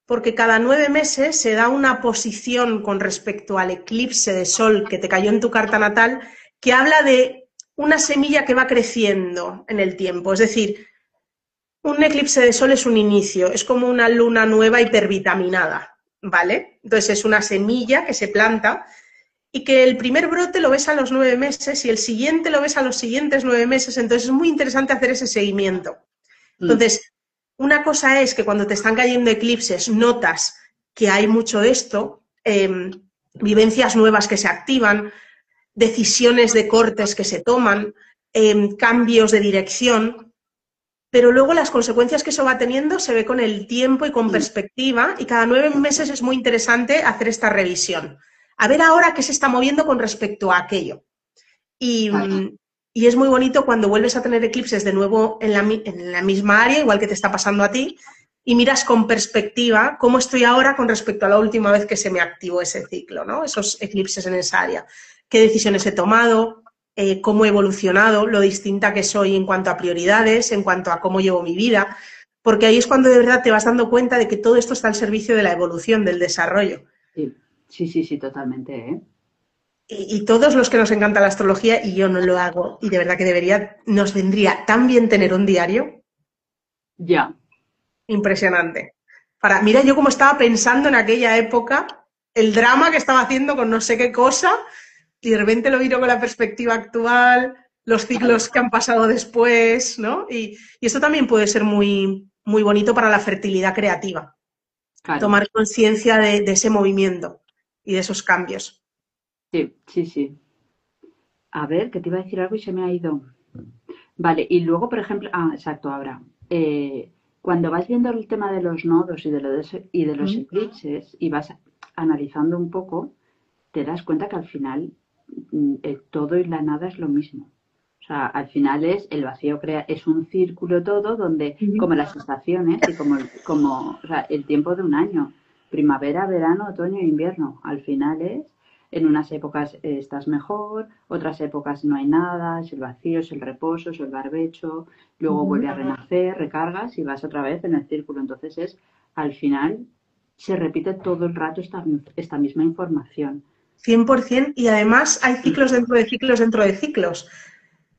Porque cada 9 meses se da una posición con respecto al eclipse de sol que te cayó en tu carta natal que habla de una semilla que va creciendo en el tiempo. Es decir, un eclipse de sol es un inicio, es como una luna nueva hipervitaminada, ¿vale? Entonces es una semilla que se planta y que el primer brote lo ves a los 9 meses y el siguiente lo ves a los siguientes 9 meses. Entonces es muy interesante hacer ese seguimiento. Entonces, una cosa es que cuando te están cayendo eclipses notas que hay mucho de esto, vivencias nuevas que se activan, decisiones de cortes que se toman, cambios de dirección, pero luego las consecuencias que eso va teniendo se ve con el tiempo y con perspectiva, y cada 9 meses es muy interesante hacer esta revisión. A ver ahora qué se está moviendo con respecto a aquello. Y, claro, y es muy bonito cuando vuelves a tener eclipses de nuevo en la misma área, igual que te está pasando a ti, y miras con perspectiva cómo estoy ahora con respecto a la última vez que se me activó ese ciclo, ¿no? Esos eclipses en esa área. ¿Qué decisiones he tomado? ¿Cómo he evolucionado? Lo distinta que soy en cuanto a prioridades, en cuanto a cómo llevo mi vida. Porque ahí es cuando de verdad te vas dando cuenta de que todo esto está al servicio de la evolución, del desarrollo. sí, sí, sí, sí, totalmente, ¿eh? Y todos los que nos encanta la astrología, y yo no lo hago, y de verdad que debería, nos vendría tan bien tener un diario, Ya, impresionante. Mira, yo como estaba pensando en aquella época, el drama que estaba haciendo con no sé qué cosa, y de repente lo miro con la perspectiva actual, los claro, ciclos que han pasado después, ¿no? Y esto también puede ser muy, muy bonito para la fertilidad creativa, claro, tomar conciencia de ese movimiento y de esos cambios. sí, sí, sí. A ver, que te iba a decir algo y se me ha ido. Vale, y luego, por ejemplo, exacto, ahora, cuando vas viendo el tema de los nodos y de los Mm. eclipses y vas analizando un poco, te das cuenta que al final el todo y la nada es lo mismo. O sea, al final es el vacío es un círculo todo donde, Ujú. como las estaciones y o sea, el tiempo de un año, primavera, verano, otoño e invierno, al final es, en unas épocas estás mejor, otras épocas no hay nada, es el vacío, es el reposo, es el barbecho, luego Ujú. vuelve a renacer, recargas y vas otra vez en el círculo. Entonces es, al final, se repite todo el rato esta misma información. 100%, y además hay ciclos dentro de ciclos dentro de ciclos.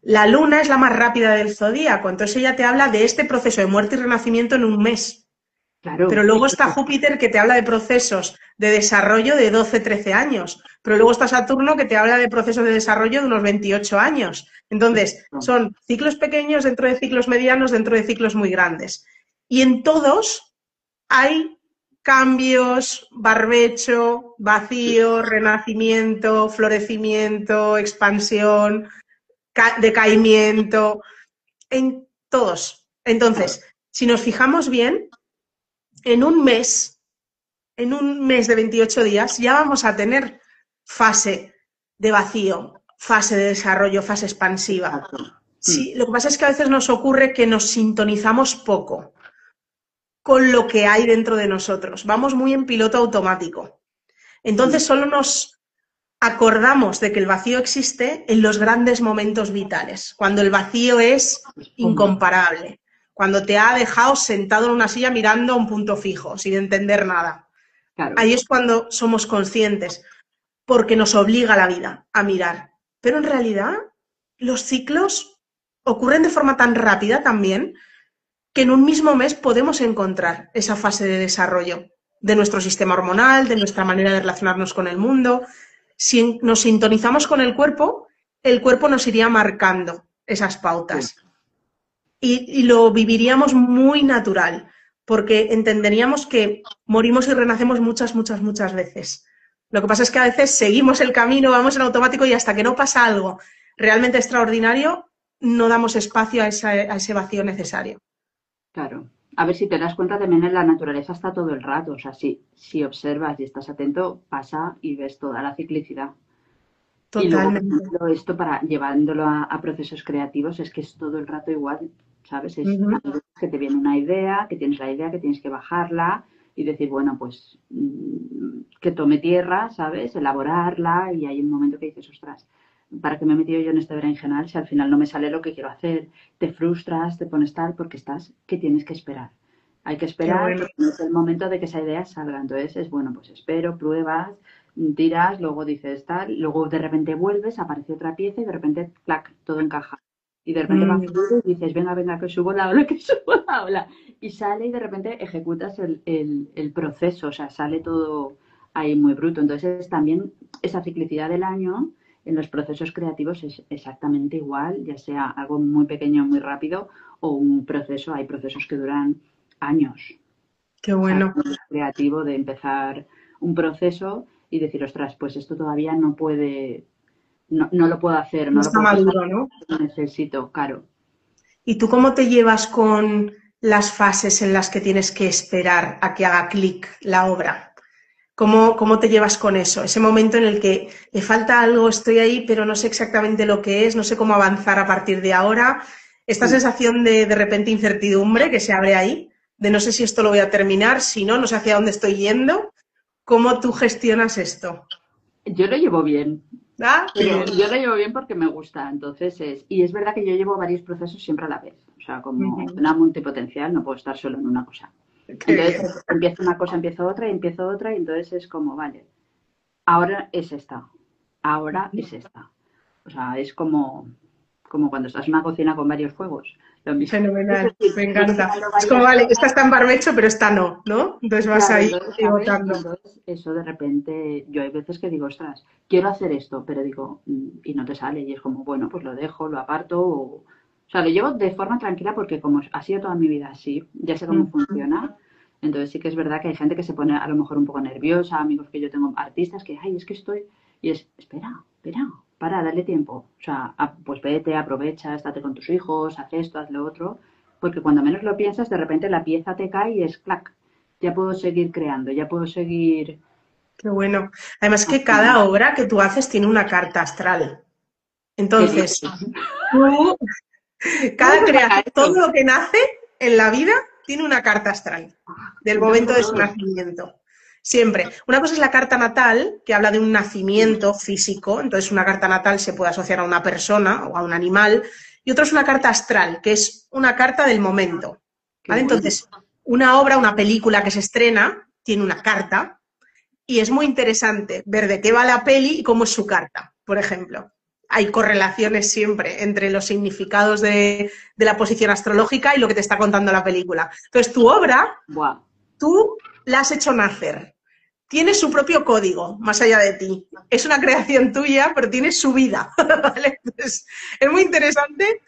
La luna es la más rápida del zodíaco, entonces ella te habla de este proceso de muerte y renacimiento en un mes. Pero Claro, luego está Júpiter que te habla de procesos de desarrollo de 12, 13 años. Pero luego está Saturno que te habla de procesos de desarrollo de unos 28 años. Entonces, exacto. son ciclos pequeños dentro de ciclos medianos, dentro de ciclos muy grandes. Y en todos hay cambios, barbecho, vacío, renacimiento, florecimiento, expansión, decaimiento, en todos. Claro, Entonces, si nos fijamos bien, en un mes, en un mes de 28 días, ya vamos a tener fase de vacío, fase de desarrollo, fase expansiva. exacto. Mm, Sí, lo que pasa es que a veces nos ocurre que nos sintonizamos poco con lo que hay dentro de nosotros. Vamos muy en piloto automático. mm, Entonces solo nos acordamos de que el vacío existe en los grandes momentos vitales, cuando el vacío es pues, pum, incomparable, cuando te ha dejado sentado en una silla mirando a un punto fijo, sin entender nada. claro, Ahí es cuando somos conscientes, porque nos obliga la vida a mirar. Pero en realidad los ciclos ocurren de forma tan rápida también que en un mismo mes podemos encontrar esa fase de desarrollo. de nuestro sistema hormonal, de nuestra manera de relacionarnos con el mundo. Si nos sintonizamos con el cuerpo nos iría marcando esas Sí, pautas y lo viviríamos muy natural, porque entenderíamos que morimos y renacemos muchas, muchas, muchas veces. Lo que pasa es que a veces seguimos el camino, vamos en automático y hasta que no pasa algo realmente extraordinario, no damos espacio a ese vacío necesario. claro. A ver si te das cuenta también en la naturaleza está todo el rato. O sea, si observas y estás atento, pasa y ves toda la ciclicidad. Y luego, por Totalmente. ejemplo, esto para llevándolo a procesos creativos es que es todo el rato igual, ¿sabes? Es Ujú. que te viene una idea, que tienes la idea, que tienes que bajarla y decir, bueno, pues que tome tierra, ¿sabes? Elaborarla y hay un momento que dices, ostras, ¿para qué me he metido yo en este berenjenal si al final no me sale lo que quiero hacer? Te frustras, te pones tal porque estás, que tienes que esperar. Hay que Qué esperar bueno. porque no es el momento de que esa idea salga. Entonces es bueno, pues espero, pruebas, tiras, luego dices tal, luego de repente vuelves, aparece otra pieza y de repente, clac, todo encaja. Y de repente va Mm. fluido y dices, venga, venga, que subo la ola, que subo la ola. Y sale y de repente ejecutas el proceso, o sea, sale todo ahí muy bruto. Entonces también esa ciclicidad del año en los procesos creativos es exactamente igual, ya sea algo muy pequeño, muy rápido o un proceso, hay procesos que duran años. Qué O sea, bueno. es creativo de empezar un proceso y decir, ostras, pues esto todavía no puede, no lo puedo hacer, No no lo está puedo pasar, maduro, ¿no? necesito, claro. ¿Y tú cómo te llevas con las fases en las que tienes que esperar a que haga clic la obra? ¿Cómo te llevas con eso? Ese momento en el que le falta algo, estoy ahí, pero no sé exactamente lo que es, no sé cómo avanzar a partir de ahora. Esta Mm. sensación de repente incertidumbre que se abre ahí, de no sé si esto lo voy a terminar, si no, no sé hacia dónde estoy yendo. ¿Cómo tú gestionas esto? Yo lo llevo bien, ¿Ah? Qué pero bien. yo lo llevo bien porque me gusta, entonces y es verdad que yo llevo varios procesos siempre a la vez, o sea, como Ujú. una multipotencial, no puedo estar solo en una cosa. Qué Entonces bien. empiezo una cosa, empiezo otra y entonces es como, vale, ahora es esta, ahora es esta. O sea, es como cuando estás en una cocina con varios fuegos, lo mismo. Es Fenomenal, decir, me voy encanta. creando Es como, varias vale, cosas. esta está en barbecho, pero esta no, ¿no? Entonces vas Claro, ahí entonces, ¿sabes? Y pivotando. entonces eso de repente, yo hay veces que digo, ostras, quiero hacer esto, pero digo, y no te sale, y es como, bueno, pues lo dejo, lo aparto, o sea, lo llevo de forma tranquila porque como ha sido toda mi vida así, ya sé cómo Mm. funciona, entonces sí que es verdad que hay gente que se pone a lo mejor un poco nerviosa, amigos que yo tengo, artistas que, ay, es que estoy, y es, espera, para, dale tiempo, o sea, pues vete, aprovecha, estate con tus hijos, haz esto, haz lo otro, porque cuando menos lo piensas, de repente la pieza te cae y es clac, ya puedo seguir creando, ya puedo seguir Qué bueno. Además que haciendo. cada obra que tú haces tiene una carta astral. ¿Qué dices? Entonces, tú, ¿Cómo cada se llama creación, todo esto? lo que nace en la vida tiene una carta astral del Cuéntamelo momento de su todo. nacimiento. Siempre. Una cosa es la carta natal, que habla de un nacimiento físico, entonces una carta natal se puede asociar a una persona o a un animal, y otra es una carta astral, que es una carta del momento. Qué ¿Vale? bueno. Entonces, una obra, una película que se estrena, tiene una carta, y es muy interesante ver de qué va la peli y cómo es su carta, por ejemplo. Hay correlaciones siempre entre los significados de la posición astrológica y lo que te está contando la película. Entonces, tu obra, Buah. tú la has hecho nacer. Tiene su propio código, más allá de ti. Es una creación tuya, pero tiene su vida. ¿Vale? Entonces, es muy interesante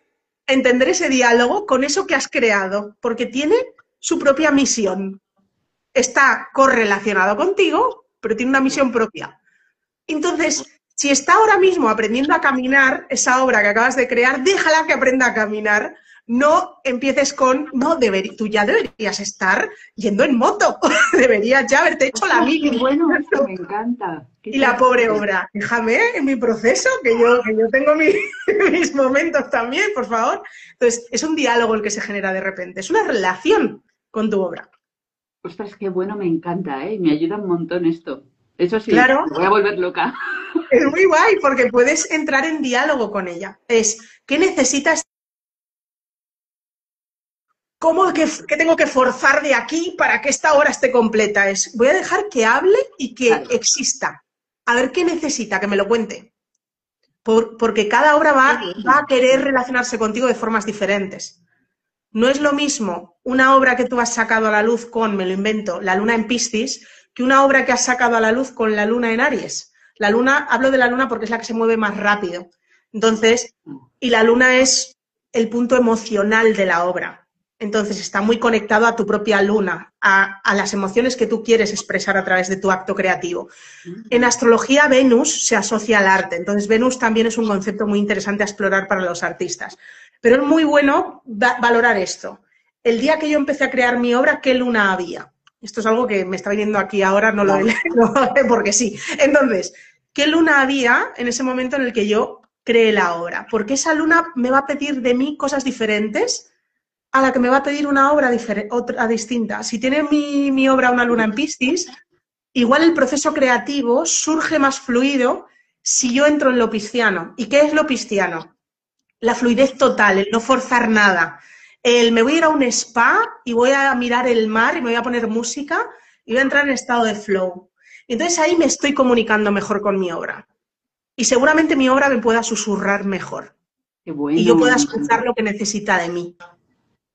entender ese diálogo con eso que has creado, porque tiene su propia misión. Está correlacionado contigo, pero tiene una misión propia. Entonces, si está ahora mismo aprendiendo a caminar, esa obra que acabas de crear, déjala que aprenda a caminar. No empieces con, no, tú ya deberías estar yendo en moto, deberías ya haberte hecho la Ostras, qué mili. bueno eso, me encanta. Qué Y la pobre interesante. obra, déjame en mi proceso, que yo tengo mis momentos también, por favor. Entonces, es un diálogo el que se genera de repente, es una relación con tu obra. Ostras, qué bueno, me encanta, ¿eh? Me ayuda un montón esto. Eso sí, Claro, me voy a volver loca. es muy guay porque puedes entrar en diálogo con ella. Es, ¿qué necesitas? ¿Cómo que tengo que forzar de aquí para que esta hora esté completa? Es, voy a dejar que hable y que Claro, exista. A ver qué necesita, que me lo cuente. Porque cada obra qué va a bueno. querer relacionarse contigo de formas diferentes. No es lo mismo una obra que tú has sacado a la luz con, me lo invento, la luna en Piscis, que una obra que has sacado a la luz con la luna en Aries. La luna, hablo de la luna porque es la que se mueve más rápido. Entonces, y la luna es el punto emocional de la obra. Entonces, está muy conectado a tu propia luna, a las emociones que tú quieres expresar a través de tu acto creativo. En astrología, Venus se asocia al arte. Entonces, Venus también es un concepto muy interesante a explorar para los artistas. Pero es muy bueno valorar esto. El día que yo empecé a crear mi obra, ¿qué luna había? Esto es algo que me está viniendo aquí ahora, no lo he leído porque sí. Entonces, ¿qué luna había en ese momento en el que yo creé la obra? Porque esa luna me va a pedir de mí cosas diferentes a la que me va a pedir una obra otra distinta. Si tiene mi obra una luna en Piscis, igual el proceso creativo surge más fluido si yo entro en lo pisciano. ¿Y qué es lo pisciano? La fluidez total, el no forzar nada. Me voy a ir a un spa y voy a mirar el mar y me voy a poner música y voy a entrar en estado de flow. Y entonces ahí me estoy comunicando mejor con mi obra. Y seguramente mi obra me pueda susurrar mejor. Qué bueno. Y yo pueda escuchar lo que necesita de mí.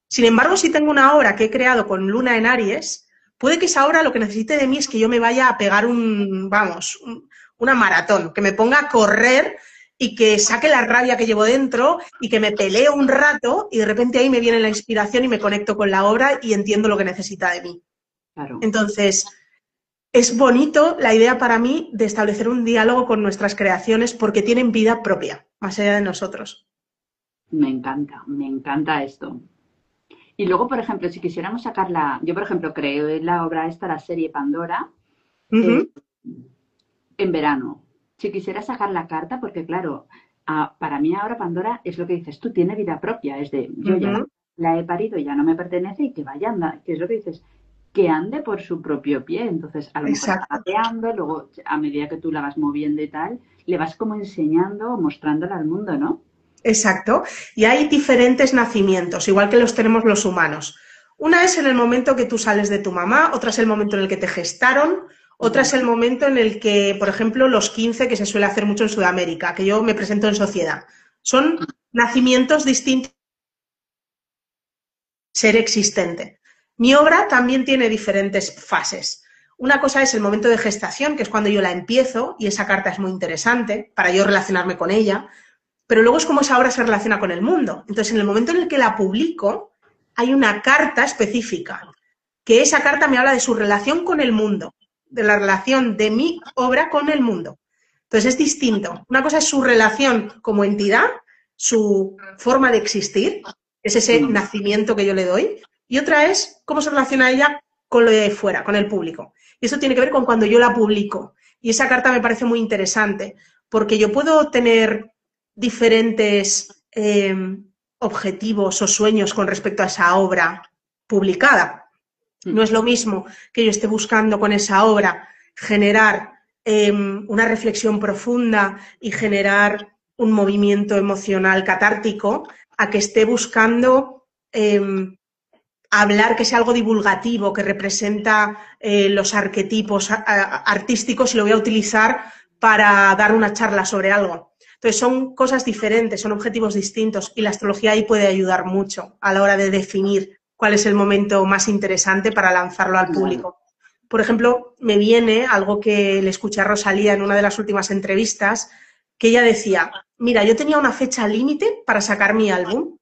Sin embargo, si tengo una obra que he creado con luna en Aries, puede que esa obra lo que necesite de mí es que yo me vaya a pegar una maratón, que me ponga a correr y que saque la rabia que llevo dentro y que me peleo un rato y de repente ahí me viene la inspiración y me conecto con la obra y entiendo lo que necesita de mí. Claro. Entonces, es bonito la idea para mí de establecer un diálogo con nuestras creaciones porque tienen vida propia, más allá de nosotros. Me encanta esto. Y luego, por ejemplo, si quisiéramos sacarla, yo por ejemplo creé la obra esta, la serie Pandora, en verano. Si quisiera sacar la carta, porque claro, para mí ahora Pandora es lo que dices, tú tiene vida propia, es de, yo ya la he parido, ya no me pertenece y que vaya, anda, que es lo que dices, que ande por su propio pie. Entonces, a lo mejor está gateando, luego a medida que tú la vas moviendo y tal, le vas como enseñando, mostrándola al mundo, ¿no? Exacto. Y hay diferentes nacimientos, igual que los tenemos los humanos. Una es en el momento que tú sales de tu mamá, otra es el momento en el que te gestaron, otra es el momento en el que, por ejemplo, los 15, que se suele hacer mucho en Sudamérica, que yo me presento en sociedad. Son nacimientos distintos de ser existente. Mi obra también tiene diferentes fases. Una cosa es el momento de gestación, que es cuando yo la empiezo, y esa carta es muy interesante para yo relacionarme con ella. Pero luego es como esa obra se relaciona con el mundo. Entonces, en el momento en el que la publico, hay una carta específica, que esa carta me habla de su relación con el mundo, de la relación de mi obra con el mundo. Entonces, es distinto. Una cosa es su relación como entidad, su forma de existir, es ese nacimiento que yo le doy, y otra es cómo se relaciona ella con lo de fuera, con el público. Y eso tiene que ver con cuando yo la publico. Y esa carta me parece muy interesante, porque yo puedo tener diferentes objetivos o sueños con respecto a esa obra publicada. No es lo mismo que yo esté buscando con esa obra generar una reflexión profunda y generar un movimiento emocional catártico a que esté buscando hablar, que sea algo divulgativo, que representa los arquetipos artísticos y lo voy a utilizar para dar una charla sobre algo. Entonces son cosas diferentes, son objetivos distintos y la astrología ahí puede ayudar mucho a la hora de definir cuál es el momento más interesante para lanzarlo al público. Por ejemplo, me viene algo que le escuché a Rosalía en una de las últimas entrevistas, que ella decía, mira, yo tenía una fecha límite para sacar mi álbum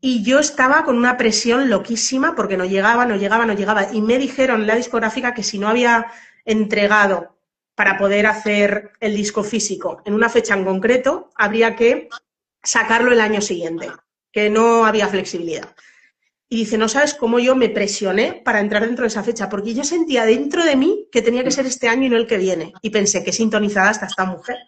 y yo estaba con una presión loquísima porque no llegaba. Y me dijeron en la discográfica que si no había entregado para poder hacer el disco físico en una fecha en concreto, habría que sacarlo el año siguiente, que no había flexibilidad. Y dice, no sabes cómo yo me presioné para entrar dentro de esa fecha, porque yo sentía dentro de mí que tenía que ser este año y no el que viene. Y pensé, qué sintonizada está esta mujer.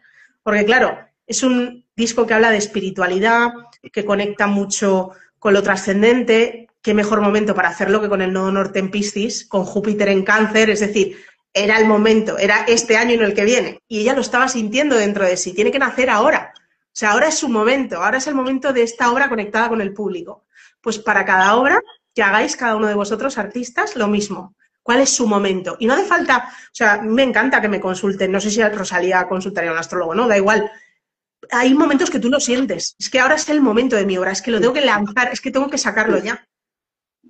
Porque claro, es un disco que habla de espiritualidad, que conecta mucho con lo trascendente. Qué mejor momento para hacerlo que con el nodo norte en Piscis, con Júpiter en Cáncer, es decir, era el momento, era este año y no el que viene. Y ella lo estaba sintiendo dentro de sí, tiene que nacer ahora. O sea, ahora es su momento, ahora es el momento de esta obra conectada con el público. Pues para cada obra que hagáis cada uno de vosotros, artistas, lo mismo. ¿Cuál es su momento? Y no hace falta, o sea, me encanta que me consulten, no sé si a Rosalía consultaría a un astrólogo, no, da igual. Hay momentos que tú lo sientes, es que ahora es el momento de mi obra, es que lo tengo que lanzar, es que tengo que sacarlo ya.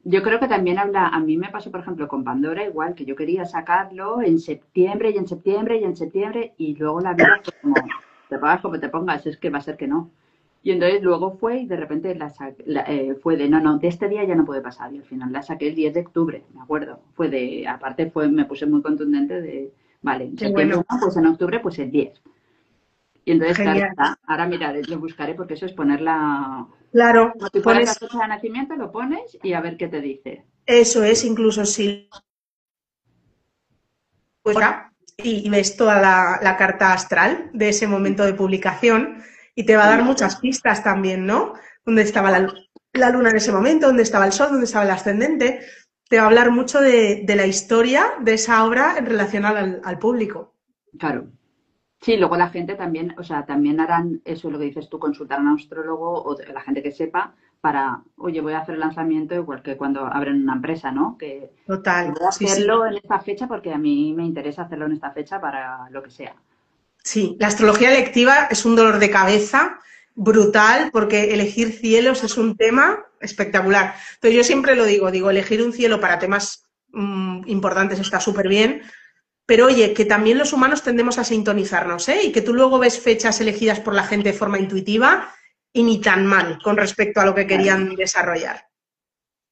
Yo creo que también habla, a mí me pasó, por ejemplo, con Pandora, igual que yo quería sacarlo en septiembre y en septiembre y en septiembre, y luego la vida fue como, te pagas como te pongas, es que va a ser que no. Y entonces luego fue y de repente fue de, no, no, de este día ya no puede pasar. Y al final la saqué el 10 de octubre, me acuerdo. Fue de, aparte me puse muy contundente de, vale, en Qué septiembre bueno, no, pues en octubre pues el 10. Y entonces, claro, genial. está, ahora miraré, lo buscaré porque eso es ponerla, Claro, como si fueras la pones, fecha de nacimiento, lo pones y a ver qué te dice. eso es, incluso si fuera y ves toda la carta astral de ese momento de publicación y te va a dar muchas pistas también, ¿no? Dónde estaba la luna en ese momento, dónde estaba el sol, dónde estaba el ascendente. Te va a hablar mucho de la historia de esa obra en relación al público. Claro. Sí, luego la gente también, o sea, también harán eso, lo que dices tú, consultar a un astrólogo o la gente que sepa para, oye, voy a hacer el lanzamiento igual que cuando abren una empresa, ¿no? Que Total, voy a sí, sí. hacerlo en esta fecha porque a mí me interesa hacerlo en esta fecha para lo que sea. Sí, la astrología electiva es un dolor de cabeza brutal porque elegir cielos es un tema espectacular. Entonces yo siempre lo digo, elegir un cielo para temas importantes está súper bien, pero oye, que también los humanos tendemos a sintonizarnos, ¿eh? Y que tú luego ves fechas elegidas por la gente de forma intuitiva y ni tan mal con respecto a lo que Claro. querían desarrollar.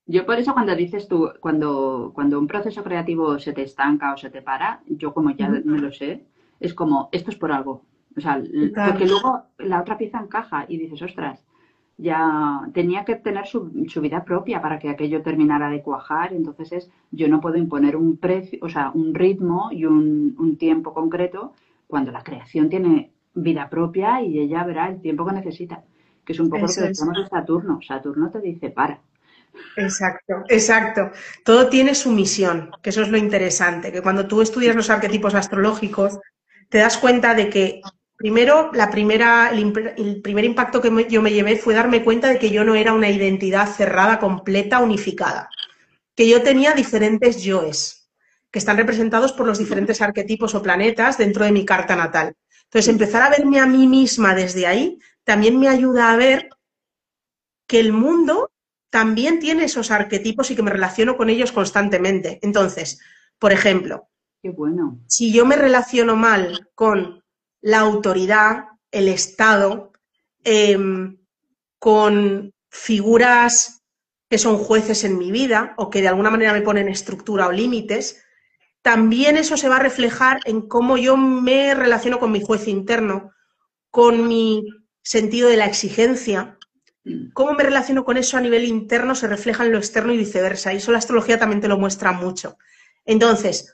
Yo por eso cuando dices tú, cuando un proceso creativo se te estanca o se te para, yo como ya Ujú. me lo sé, es como, esto es por algo. O sea, porque Total, luego la otra pieza encaja y dices, ostras, ya tenía que tener su vida propia para que aquello terminara de cuajar. Entonces yo no puedo imponer un precio, o sea, un ritmo y un tiempo concreto cuando la creación tiene vida propia y ella verá el tiempo que necesita, que es un poco lo que eso es. decíamos de Saturno. Saturno te dice, para. Exacto, exacto. Todo tiene su misión, que eso es lo interesante, que cuando tú estudias los arquetipos astrológicos, te das cuenta de que primero, el primer impacto que yo me llevé fue darme cuenta de que yo no era una identidad cerrada, completa, unificada, que yo tenía diferentes yoes, que están representados por los diferentes arquetipos o planetas dentro de mi carta natal. Entonces, empezar a verme a mí misma desde ahí también me ayuda a ver que el mundo también tiene esos arquetipos y que me relaciono con ellos constantemente. Entonces, por ejemplo, Qué bueno. si yo me relaciono mal con la autoridad, el Estado, eh, con figuras que son jueces en mi vida o que de alguna manera me ponen estructura o límites, también eso se va a reflejar en cómo yo me relaciono con mi juez interno, con mi sentido de la exigencia, cómo me relaciono con eso a nivel interno se refleja en lo externo y viceversa. Y eso la astrología también te lo muestra mucho. Entonces,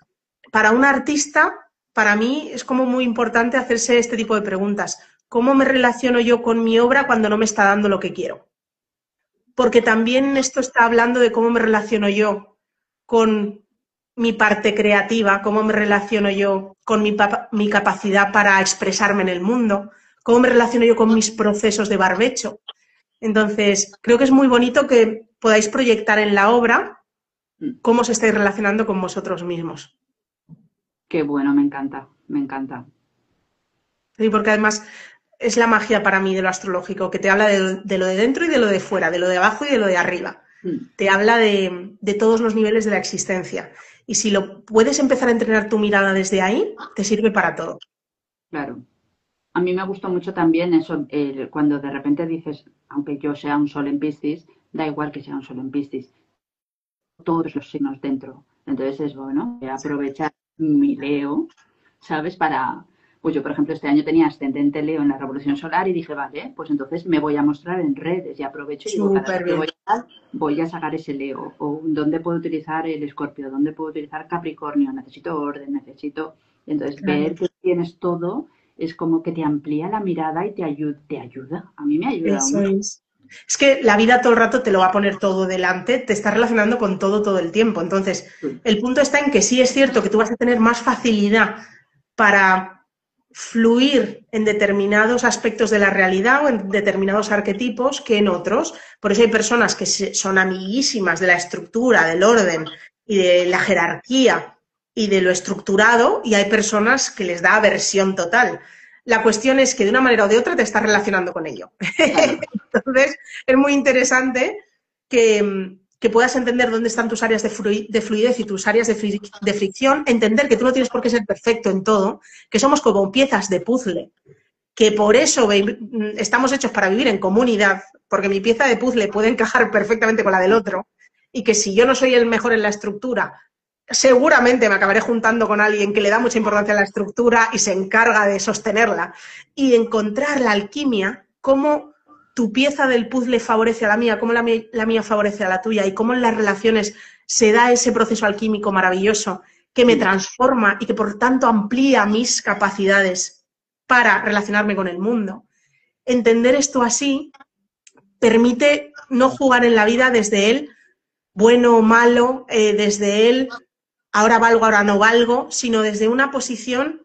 para un artista, para mí es como muy importante hacerse este tipo de preguntas. ¿Cómo me relaciono yo con mi obra cuando no me está dando lo que quiero? Porque también esto está hablando de cómo me relaciono yo con mi parte creativa, cómo me relaciono yo con mi capacidad para expresarme en el mundo, cómo me relaciono yo con mis procesos de barbecho. Entonces, creo que es muy bonito que podáis proyectar en la obra cómo os estáis relacionando con vosotros mismos. Qué bueno, me encanta, me encanta. Sí, porque además es la magia para mí de lo astrológico, que te habla de lo de dentro y de lo de fuera, de lo de abajo y de lo de arriba. Te habla de todos los niveles de la existencia. Y si lo puedes empezar a entrenar tu mirada desde ahí, te sirve para todo. Claro. A mí me gustó mucho también eso, cuando de repente dices, aunque yo sea un sol en Piscis, da igual que sea un sol en Piscis, todos los signos dentro. Entonces es bueno aprovechar mi Leo, ¿sabes? Pues yo, por ejemplo, este año tenía ascendente Leo en la Revolución Solar y dije, vale, pues entonces me voy a mostrar en redes y aprovecho y digo, cada vez Súper que bien. voy a sacar ese Leo. O dónde puedo utilizar el Escorpio, dónde puedo utilizar Capricornio, necesito orden, necesito. Entonces, ver Claro. que tienes todo es como que te amplía la mirada y te ayuda. A mí me ha ayudado Eso mucho. es. Es que la vida todo el rato te lo va a poner todo delante, te estás relacionando con todo el tiempo. Entonces, el punto está en que sí es cierto que tú vas a tener más facilidad para fluir en determinados aspectos de la realidad o en determinados arquetipos que en otros. Por eso hay personas que son amiguísimas de la estructura, del orden y de la jerarquía y de lo estructurado, y hay personas que les da aversión total. La cuestión es que de una manera o de otra te estás relacionando con ello. Claro, Entonces, es muy interesante que, que puedas entender dónde están tus áreas de fluidez y tus áreas de fricción, entender que tú no tienes por qué ser perfecto en todo, que somos como piezas de puzzle, que por eso estamos hechos para vivir en comunidad, porque mi pieza de puzzle puede encajar perfectamente con la del otro, y que si yo no soy el mejor en la estructura, seguramente me acabaré juntando con alguien que le da mucha importancia a la estructura y se encarga de sostenerla, y encontrar la alquimia, cómo tu pieza del puzzle favorece a la mía, cómo la mía favorece a la tuya, y cómo en las relaciones se da ese proceso alquímico maravilloso que me transforma y que por tanto amplía mis capacidades para relacionarme con el mundo. Entender esto así permite no jugar en la vida desde el bueno o malo, desde el ahora valgo, ahora no valgo, sino desde una posición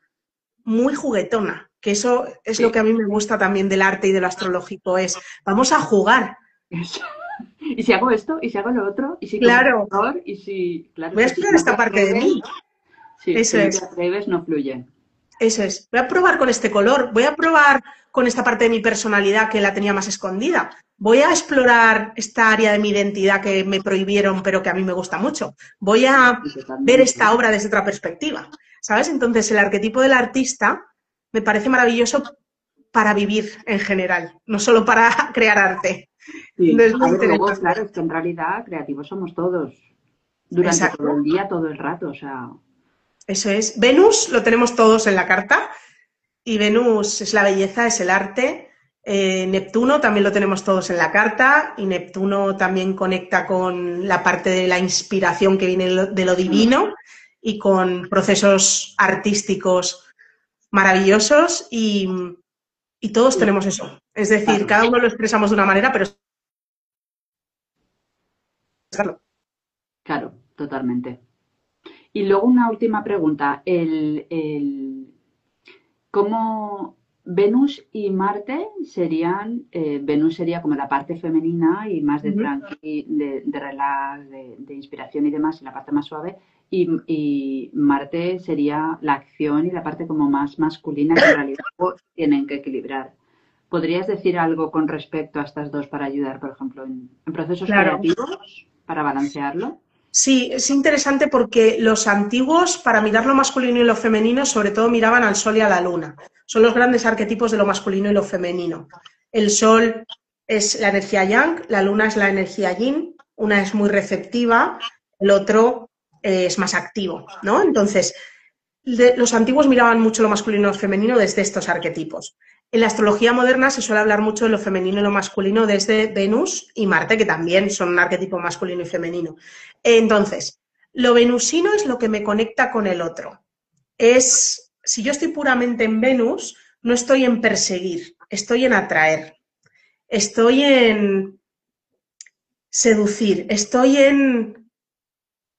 muy juguetona, que eso es lo que a mí me gusta también del arte y de lo astrológico, es vamos a jugar. Y si hago esto, y si hago lo otro, y si claro, color, y si... Claro, voy a explorar esta parte de mí. Sí, eso si es. no te atreves, no fluye. Eso es. Voy a probar con este color, voy a probar con esta parte de mi personalidad que la tenía más escondida. Voy a explorar esta área de mi identidad que me prohibieron, pero que a mí me gusta mucho. Voy a ver esta obra desde otra perspectiva, ¿sabes? Entonces, el arquetipo del artista me parece maravilloso para vivir en general, no solo para crear arte. Sí. Entonces, a ver, luego, claro, es que en realidad creativos somos todos, durante todo el día, todo el rato, o sea... Eso es. Venus lo tenemos todos en la carta, y Venus es la belleza, es el arte. Neptuno también lo tenemos todos en la carta, y Neptuno también conecta con la parte de la inspiración que viene de lo divino y con procesos artísticos maravillosos, y todos tenemos eso. Es decir, cada uno lo expresamos de una manera, pero... Claro, totalmente. Y luego una última pregunta. ¿Cómo Venus y Marte serían? Venus sería como la parte femenina y más de tranqui, de relax, de inspiración y demás, y la parte más suave. Y Marte sería la acción y la parte como más masculina, que en realidad tienen que equilibrar. ¿Podrías decir algo con respecto a estas dos para ayudar, por ejemplo, en procesos creativos, para balancearlo? Sí, es interesante porque los antiguos, para mirar lo masculino y lo femenino, sobre todo miraban al sol y a la luna. Son los grandes arquetipos de lo masculino y lo femenino. El sol es la energía yang, la luna es la energía yin, una es muy receptiva, el otro es más activo, ¿no? Entonces, los antiguos miraban mucho lo masculino y lo femenino desde estos arquetipos. En la astrología moderna se suele hablar mucho de lo femenino y lo masculino desde Venus y Marte, que también son un arquetipo masculino y femenino. Entonces, lo venusino es lo que me conecta con el otro. Si yo estoy puramente en Venus, no estoy en perseguir, estoy en atraer, estoy en seducir, estoy en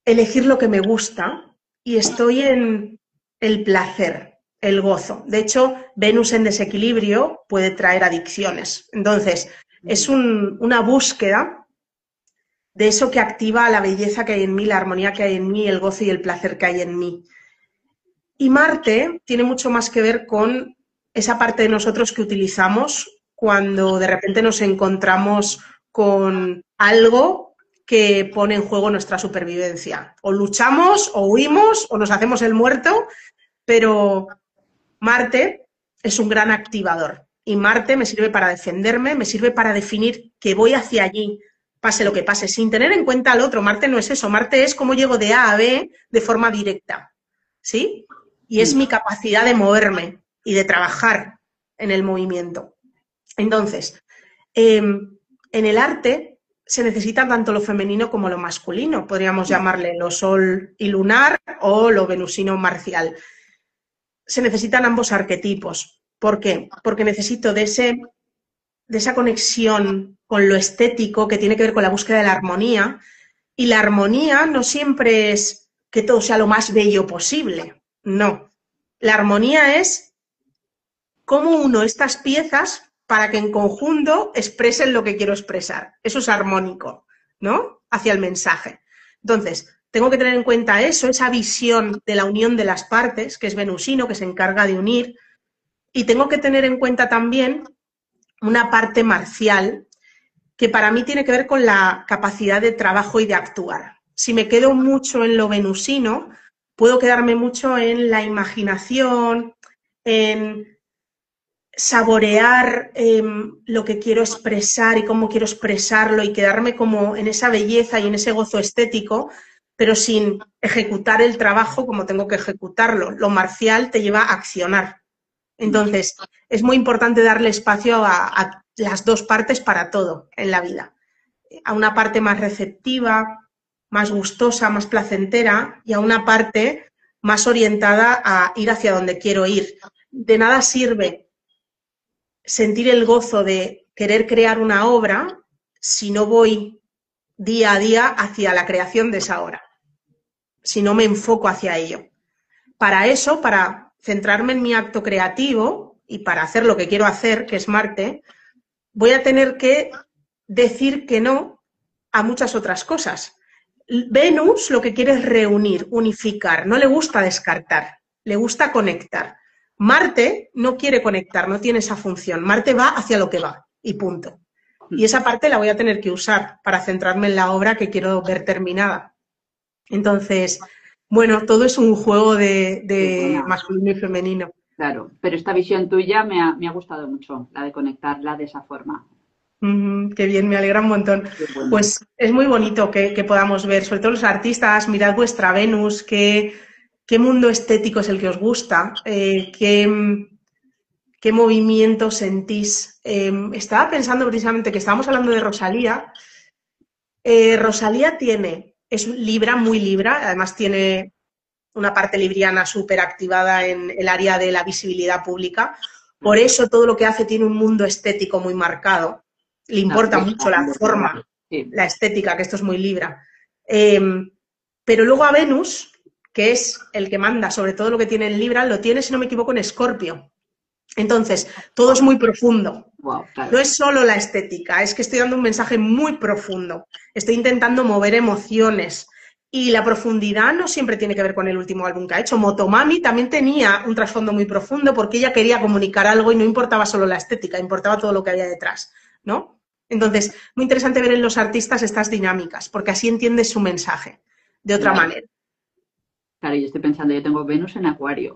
elegir lo que me gusta y estoy en el placer, el gozo. De hecho, Venus en desequilibrio puede traer adicciones. Entonces, es una búsqueda de eso que activa la belleza que hay en mí, la armonía que hay en mí, el gozo y el placer que hay en mí. Y Marte tiene mucho más que ver con esa parte de nosotros que utilizamos cuando de repente nos encontramos con algo que pone en juego nuestra supervivencia. O luchamos, o huimos, o nos hacemos el muerto, pero Marte es un gran activador. Y Marte me sirve para defenderme, me sirve para definir que voy hacia allí, pase lo que pase, sin tener en cuenta al otro. Marte no es eso, Marte es cómo llego de A a B de forma directa, ¿sí? Y es mi capacidad de moverme y de trabajar en el movimiento. Entonces, en el arte se necesita tanto lo femenino como lo masculino. Podríamos llamarle lo sol y lunar o lo venusino marcial. Se necesitan ambos arquetipos. ¿Por qué? Porque necesito de esa conexión con lo estético que tiene que ver con la búsqueda de la armonía. Y la armonía no siempre es que todo sea lo más bello posible. No. La armonía es cómo uno estas piezas para que en conjunto expresen lo que quiero expresar. Eso es armónico, ¿no? Hacia el mensaje. Entonces, tengo que tener en cuenta eso, esa visión de la unión de las partes, que es venusino, que se encarga de unir, y tengo que tener en cuenta también una parte marcial, que para mí tiene que ver con la capacidad de trabajo y de actuar. Si me quedo mucho en lo venusino, puedo quedarme mucho en la imaginación, en saborear lo que quiero expresar y cómo quiero expresarlo y quedarme como en esa belleza y en ese gozo estético, pero sin ejecutar el trabajo como tengo que ejecutarlo. Lo marcial te lleva a accionar. Entonces, es muy importante darle espacio a las dos partes para todo en la vida. A una parte más receptiva, más gustosa, más placentera, y a una parte más orientada a ir hacia donde quiero ir. De nada sirve sentir el gozo de querer crear una obra si no voy día a día hacia la creación de esa obra, si no me enfoco hacia ello. Para eso, para centrarme en mi acto creativo y para hacer lo que quiero hacer, que es Marte, voy a tener que decir que no a muchas otras cosas. Venus lo que quiere es reunir, unificar, no le gusta descartar, le gusta conectar. Marte no quiere conectar, no tiene esa función. Marte va hacia lo que va y punto. Y esa parte la voy a tener que usar para centrarme en la obra que quiero ver terminada. Entonces, bueno, todo es un juego de masculino y femenino. Claro, pero esta visión tuya me ha gustado mucho, la de conectarla de esa forma. Qué bien, me alegra un montón. Bueno. Pues es muy bonito que podamos ver, sobre todo los artistas, mirad vuestra Venus, qué mundo estético es el que os gusta, qué movimiento sentís. Estaba pensando precisamente que estábamos hablando de Rosalía. Rosalía es Libra, muy Libra, además tiene una parte libriana súper activada en el área de la visibilidad pública. Por eso todo lo que hace tiene un mundo estético muy marcado. Le importa mucho la forma, la estética, que esto es muy Libra. Pero luego a Venus, que es el que manda sobre todo lo que tiene en Libra, lo tiene, si no me equivoco, en Escorpio. Entonces, todo es muy profundo. Wow, claro. No es solo la estética, es que estoy dando un mensaje muy profundo. Estoy intentando mover emociones. Y la profundidad no siempre tiene que ver con el último álbum que ha hecho. Motomami también tenía un trasfondo muy profundo porque ella quería comunicar algo y no importaba solo la estética, importaba todo lo que había detrás, ¿no? Entonces, muy interesante ver en los artistas estas dinámicas, porque así entiendes su mensaje de otra manera. Claro, yo estoy pensando, yo tengo Venus en Acuario.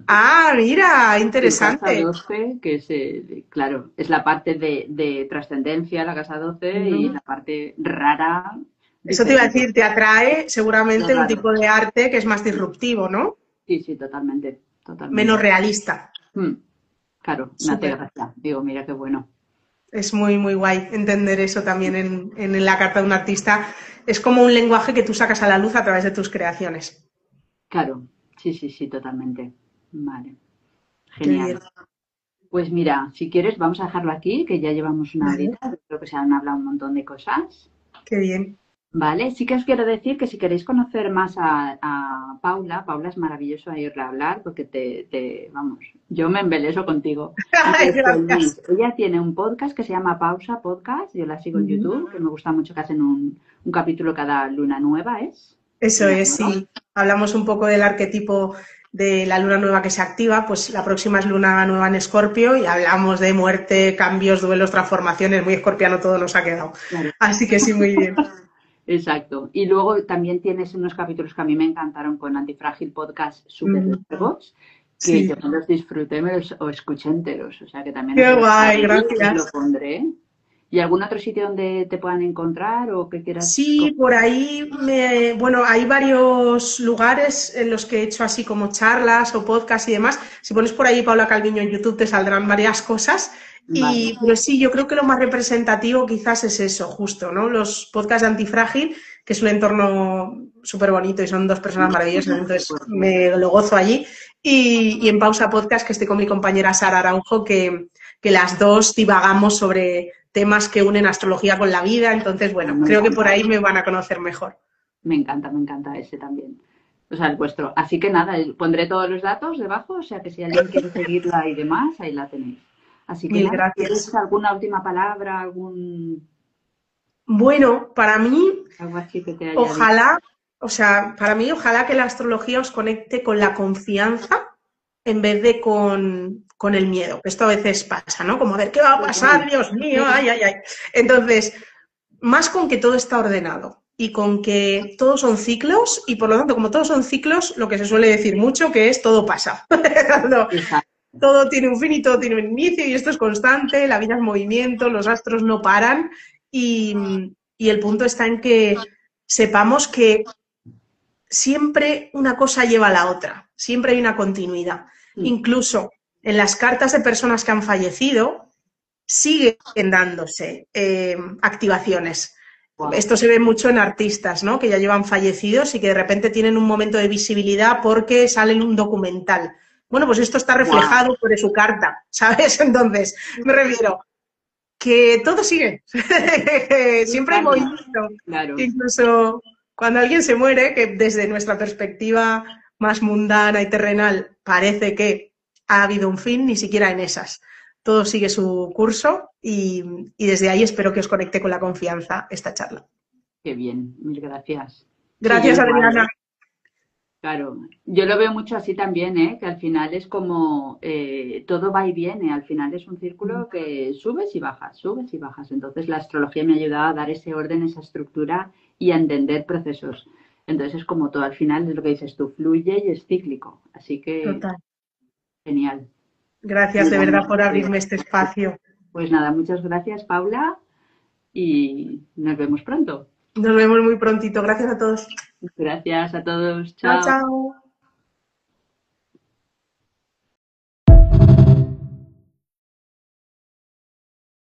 Ah, mira, interesante. La casa 12, que es, claro, es la parte de trascendencia, la casa 12, y la parte rara. Eso te iba a decir, te atrae seguramente un tipo de arte que es más disruptivo, ¿no? Sí, sí, totalmente. Menos realista. Claro, una gracia. Digo, mira qué bueno. Es muy, muy guay entender eso también en la carta de un artista. Es como un lenguaje que tú sacas a la luz a través de tus creaciones. Claro, sí, sí, sí, totalmente. Vale, genial. Pues mira, si quieres vamos a dejarlo aquí, que ya llevamos una horita, creo que se han hablado un montón de cosas. Qué bien. Vale, sí que os quiero decir que si queréis conocer más a Paula, Paula es maravilloso oírla hablar porque vamos, yo me embeleso contigo. Gracias. Ella tiene un podcast que se llama Pausa Podcast, yo la sigo en YouTube, que me gusta mucho que hacen un capítulo cada luna nueva, ¿es? Eso es, sí. Hablamos un poco del arquetipo de la luna nueva que se activa, pues la próxima es luna nueva en Escorpio y hablamos de muerte, cambios, duelos, transformaciones, muy escorpiano todo nos ha quedado. Claro. Así que sí, muy bien. Exacto. Y luego también tienes unos capítulos que a mí me encantaron con Antifrágil Podcast súper largos, que yo me los disfruté, o escuché enteros. O sea que también... ¡Qué guay! Gracias. Lo pondré. ¿Y algún otro sitio donde te puedan encontrar o que quieras? Sí, por ahí, bueno, hay varios lugares en los que he hecho así como charlas o podcasts y demás. Si pones por ahí Paula Calviño en YouTube te saldrán varias cosas. Vale. Pero sí, yo creo que lo más representativo quizás es eso, justo, ¿no? Los podcasts de Antifrágil, que es un entorno súper bonito y son dos personas maravillosas, entonces me lo gozo allí. Y en Pausa Podcast, que estoy con mi compañera Sara Araujo, que las dos divagamos sobre temas que unen astrología con la vida, entonces, bueno, creo que por ahí me van a conocer mejor. Me encanta ese también. O sea, el vuestro. Así que nada, pondré todos los datos debajo, o sea que si alguien quiere seguirla y demás, ahí la tenéis. Así que, gracias. ¿Alguna última palabra? ¿Algún...? Bueno, para mí, algo así que te haya ojalá, o sea, para mí, ojalá que la astrología os conecte con la confianza en vez de con el miedo. Esto a veces pasa, ¿no? Como a ver, ¿qué va a pasar? Dios mío, ay, ay, ay. Entonces, más con que todo está ordenado y con que todos son ciclos y por lo tanto, como todos son ciclos, lo que se suele decir mucho que es todo pasa. No, Exacto. todo tiene un fin y todo tiene un inicio y esto es constante, la vida es movimiento, los astros no paran y el punto está en que sepamos que siempre una cosa lleva a la otra, siempre hay una continuidad. Incluso en las cartas de personas que han fallecido siguen dándose activaciones. Wow. Esto se ve mucho en artistas, ¿no? Que ya llevan fallecidos y que de repente tienen un momento de visibilidad porque sale en un documental. Bueno, pues esto está Wow. reflejado por su carta, ¿sabes? Entonces, me refiero que todo sigue. Siempre hay movimiento. Claro. Incluso cuando alguien se muere, que desde nuestra perspectiva más mundana y terrenal parece que ha habido un fin, ni siquiera en esas. Todo sigue su curso y desde ahí espero que os conecte con la confianza esta charla. Qué bien, mil gracias. Sí, yo Gracias, igual, Adriana. claro. Yo lo veo mucho así también, ¿eh? Que al final es como todo va y viene, al final es un círculo que subes y bajas, subes y bajas. Entonces la astrología me ha ayudado a dar ese orden, esa estructura y a entender procesos. Entonces es como todo, al final es lo que dices tú, fluye y es cíclico. Así que Total. genial. Gracias de Mira, verdad por abrirme este espacio. pues nada, muchas gracias, Paula, y nos vemos pronto. Nos vemos muy prontito. Gracias a todos. Gracias a todos. Chao, Chao. chao.